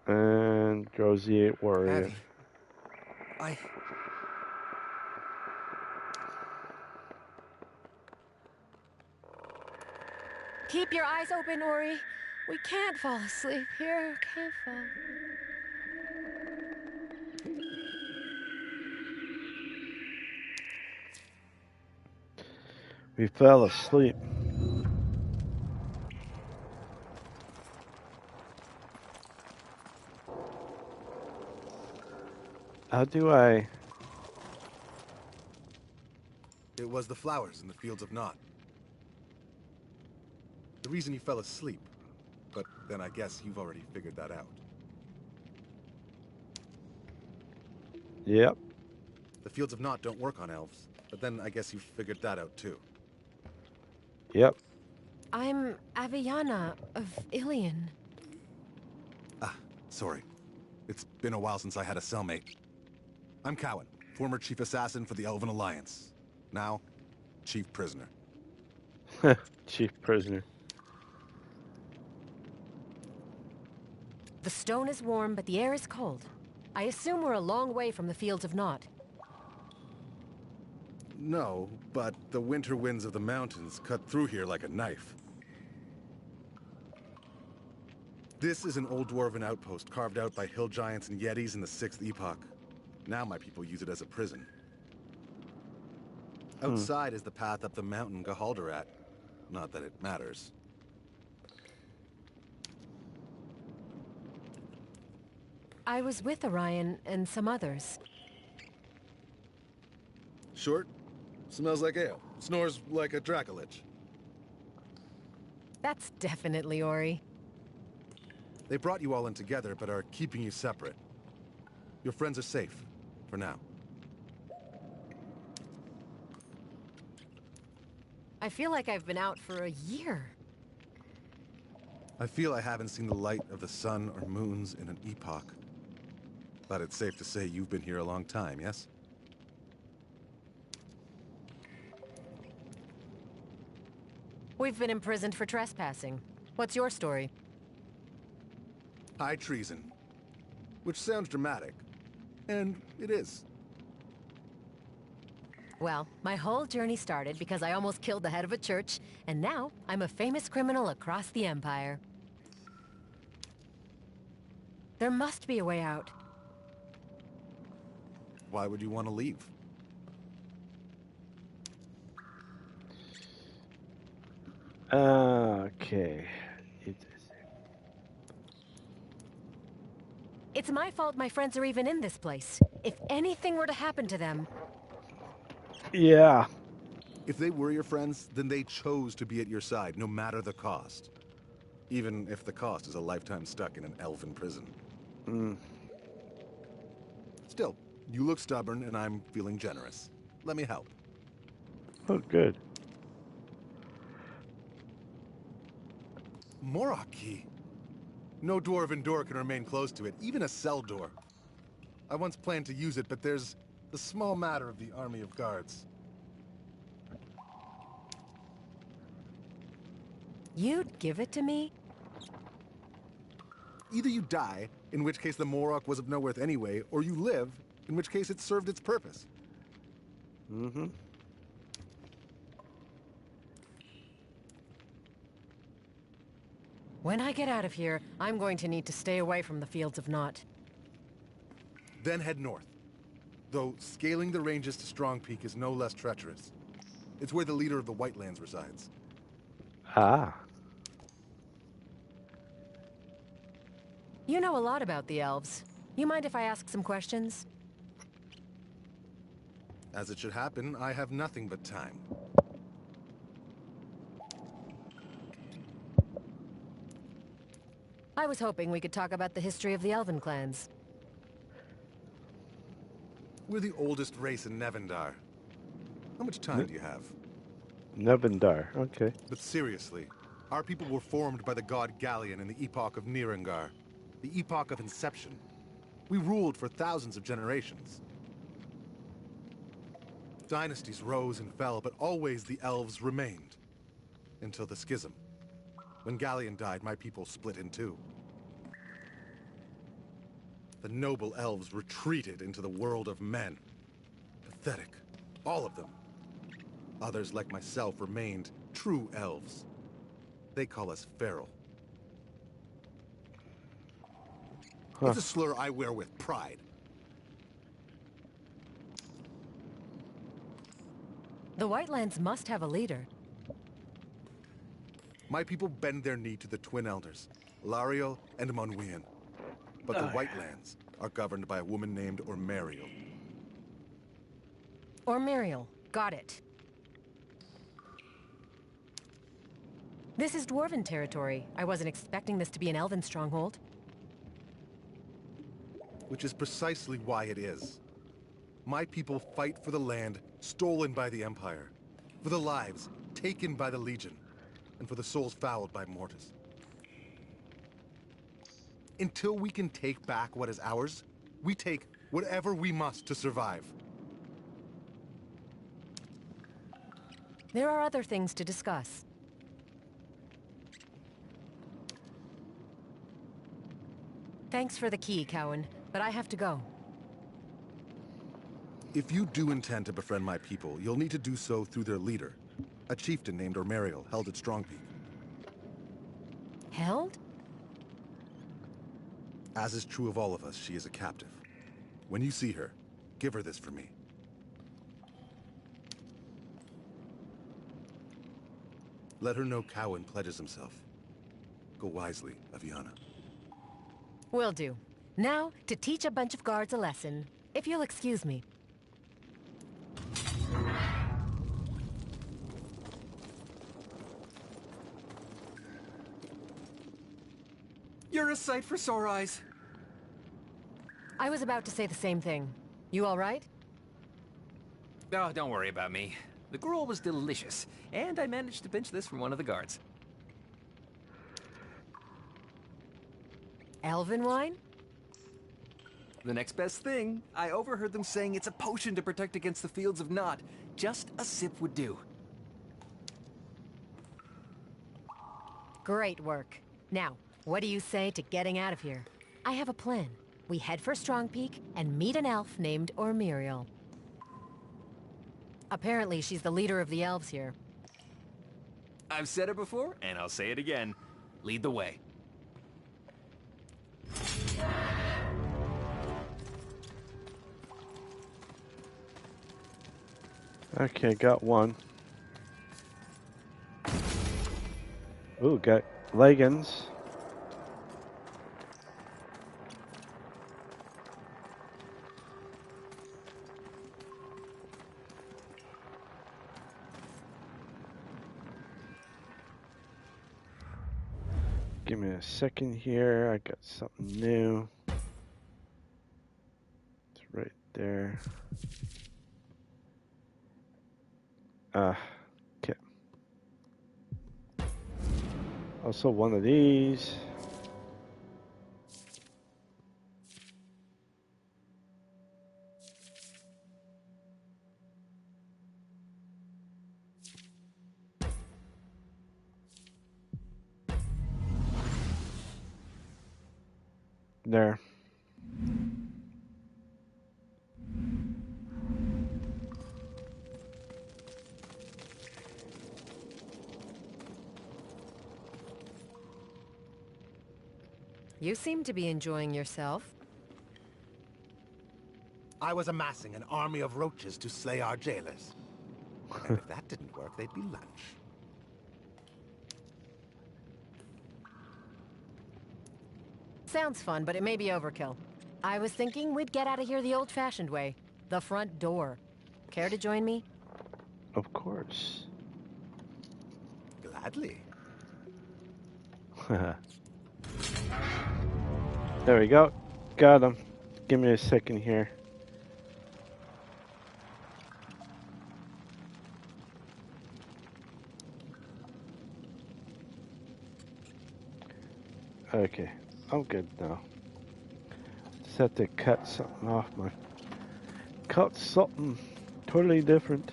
Speaker 1: And Drowsy Warrior.
Speaker 6: Abby.
Speaker 3: Keep your eyes open, Ori. We can't fall asleep here. Can't fall.
Speaker 1: We fell asleep. How do I?
Speaker 4: It was the flowers in the Fields of Nod. The reason you fell asleep. But then I guess you've already figured that out.
Speaker 1: Yep.
Speaker 4: The Fields of Nod don't work on elves. But then I guess you've figured that out too.
Speaker 1: Yep.
Speaker 3: I'm Aviana of Ilion.
Speaker 4: Ah, sorry. It's been a while since I had a cellmate. I'm Cowan, former chief assassin for the Elven Alliance. Now, chief prisoner.
Speaker 1: Chief prisoner.
Speaker 3: The stone is warm, but the air is cold. I assume we're a long way from the Fields of Nod.
Speaker 4: No, but the winter winds of the mountains cut through here like a knife. This is an old dwarven outpost carved out by hill giants and yetis in the 6th Epoch. Now my people use it as a prison. Outside is the path up the mountain Gahaldarat. Not that it matters.
Speaker 3: I was with Orion and some others.
Speaker 4: Short, smells like ale, snores like a Dracolich.
Speaker 3: That's definitely Ori.
Speaker 4: They brought you all in together, but are keeping you separate. Your friends are safe, for now.
Speaker 3: I feel like I've been out for a year.
Speaker 4: I feel I haven't seen the light of the sun or moons in an epoch. But it's safe to say you've been here a long time, yes?
Speaker 3: We've been imprisoned for trespassing. What's your story?
Speaker 4: High treason. Which sounds dramatic. And it is.
Speaker 3: Well, my whole journey started because I almost killed the head of a church, and now I'm a famous criminal across the Empire. There must be a way out.
Speaker 4: Why would you want to leave?
Speaker 1: Okay.
Speaker 3: It's my fault my friends are even in this place. If anything were to happen to them...
Speaker 1: Yeah.
Speaker 4: If they were your friends, then they chose to be at your side, no matter the cost. Even if the cost is a lifetime stuck in an elven prison. Still, you look stubborn, and I'm feeling generous. Let me help.
Speaker 1: Oh, good.
Speaker 4: Morok key. No dwarven door can remain close to it, even a cell door. I once planned to use it, but there's the small matter of the army of guards.
Speaker 3: You'd give it to me?
Speaker 4: Either you die, in which case the Morok was of no worth anyway, or you live, in which case it served its purpose.
Speaker 1: Mm-hmm.
Speaker 3: When I get out of here, I'm going to need to stay away from the Fields of Nott.
Speaker 4: Then head north. Though scaling the ranges to Strong Peak is no less treacherous. It's where the leader of the Whitelands resides.
Speaker 1: Ah.
Speaker 3: You know a lot about the elves. You mind if I ask some questions?
Speaker 4: As it should happen, I have nothing but time.
Speaker 3: I was hoping we could talk about the history of the Elven clans.
Speaker 4: We're the oldest race in Nevendar. How much time do you have?
Speaker 1: Nevendar, okay.
Speaker 4: But seriously, our people were formed by the god Galleon in the Epoch of Nirengar. The Epoch of Inception. We ruled for thousands of generations. Dynasties rose and fell, but always the elves remained. Until the Schism. When Galleon died, my people split in two. The noble elves retreated into the world of men. Pathetic. All of them. Others, like myself, remained true elves. They call us feral. It's a slur I wear with pride.
Speaker 3: The Whitelands must have a leader.
Speaker 4: My people bend their knee to the Twin Elders, Lariel and Monwian. But the Whitelands are governed by a woman named Ormariel.
Speaker 3: Ormariel. Got it. This is Dwarven territory. I wasn't expecting this to be an Elven stronghold.
Speaker 4: Which is precisely why it is. My people fight for the land stolen by the Empire, for the lives taken by the Legion, and for the souls fouled by Mortis. Until we can take back what is ours, we take whatever we must to survive.
Speaker 3: There are other things to discuss. Thanks for the key, Cowan, but I have to go.
Speaker 4: If you do intend to befriend my people, you'll need to do so through their leader, a chieftain named Ormariel, held at Strongpeak.
Speaker 3: Held?
Speaker 4: As is true of all of us, she is a captive. When you see her, give her this for me. Let her know Cowan pledges himself. Go wisely, Aviana.
Speaker 3: Will do. Now, to teach a bunch of guards a lesson, if you'll excuse me.
Speaker 6: You're a sight for sore eyes.
Speaker 3: I was about to say the same thing. You all right?
Speaker 6: Oh, don't worry about me. The gruel was delicious, and I managed to pinch this from one of the guards.
Speaker 3: Elven wine?
Speaker 6: The next best thing, I overheard them saying it's a potion to protect against the Fields of Nott. Just a sip would do.
Speaker 3: Great work. Now, what do you say to getting out of here? I have a plan. We head for Strongpeak and meet an elf named Ormariel. Apparently, she's the leader of the elves here.
Speaker 6: I've said it before, and I'll say it again. Lead the way.
Speaker 1: Okay, got one. Ooh, got leggings. Give me a second here. I got something new. It's right there. Okay. Also one of these. There.
Speaker 3: You seem to be enjoying yourself.
Speaker 4: I was amassing an army of roaches to slay our jailers. And if that didn't work, they'd be lunch.
Speaker 3: Sounds fun, but it may be overkill. I was thinking we'd get out of here the old-fashioned way. The front door. Care to join me?
Speaker 1: Of course.
Speaker 4: Gladly.
Speaker 1: There we go. Got him. Give me a second here. Okay, I'm good now. Just have to cut something off my... Cut something totally different.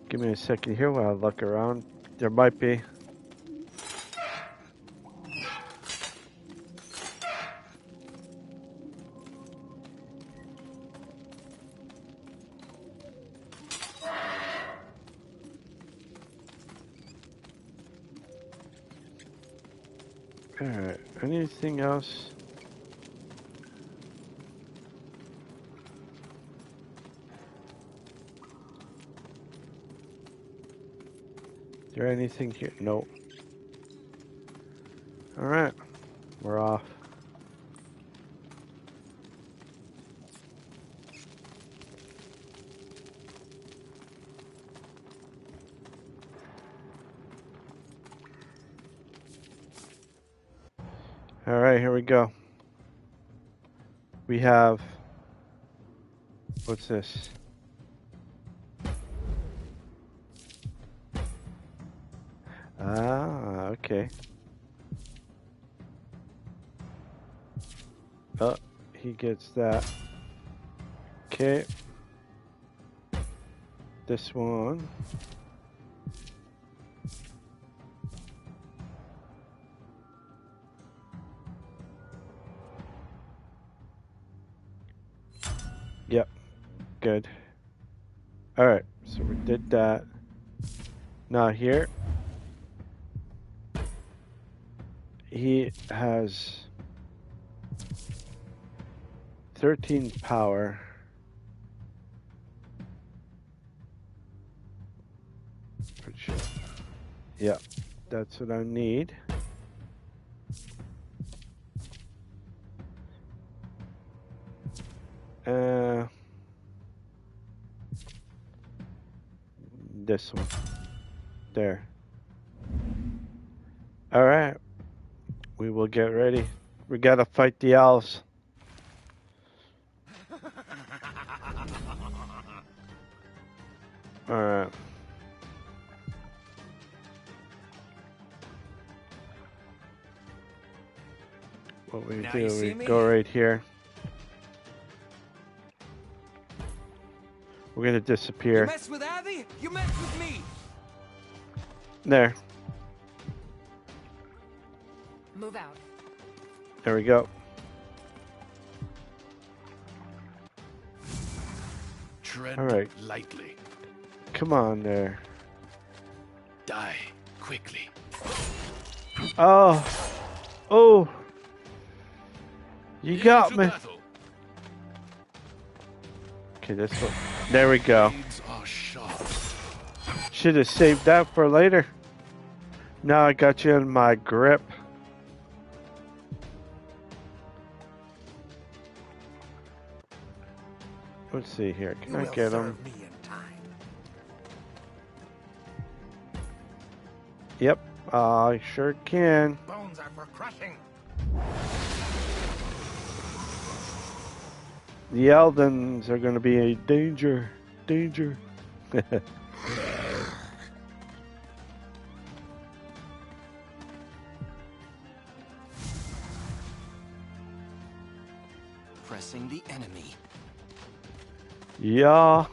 Speaker 1: Give me a second here while I look around. There might be. Alright, anything else? Is there anything here? Nope. Alright, we're off. Alright, here we go. We have... What's this? Ah, okay. Oh, he gets that. Okay. This one. Yep. Good. Alright, so we did that. Now here. He has 13 power. Which, yeah, that's what I need. This one. There. Alright. We will get ready. We gotta fight the owls. Alright. What we do, we go right here. We're gonna disappear.
Speaker 2: You mess with Abby, you mess with me.
Speaker 1: There.
Speaker 3: Move out.
Speaker 1: There we go.
Speaker 8: Tread
Speaker 1: All right.
Speaker 8: lightly.
Speaker 1: Come on there.
Speaker 8: Die quickly.
Speaker 1: Oh. Oh. You got
Speaker 8: Into
Speaker 1: me.
Speaker 8: battle.
Speaker 1: Okay, this one. There we go.
Speaker 8: Blades are sharp.
Speaker 1: Should have saved that for later. Now I got you in my grip. Let's see here. Can
Speaker 4: You
Speaker 1: I
Speaker 4: will
Speaker 1: get him?
Speaker 4: serve me in time.
Speaker 1: Yep, I sure can.
Speaker 4: Bones are for crushing.
Speaker 1: The Eldens are going to be a danger. Danger.
Speaker 2: Pressing the enemy.
Speaker 1: Yeah.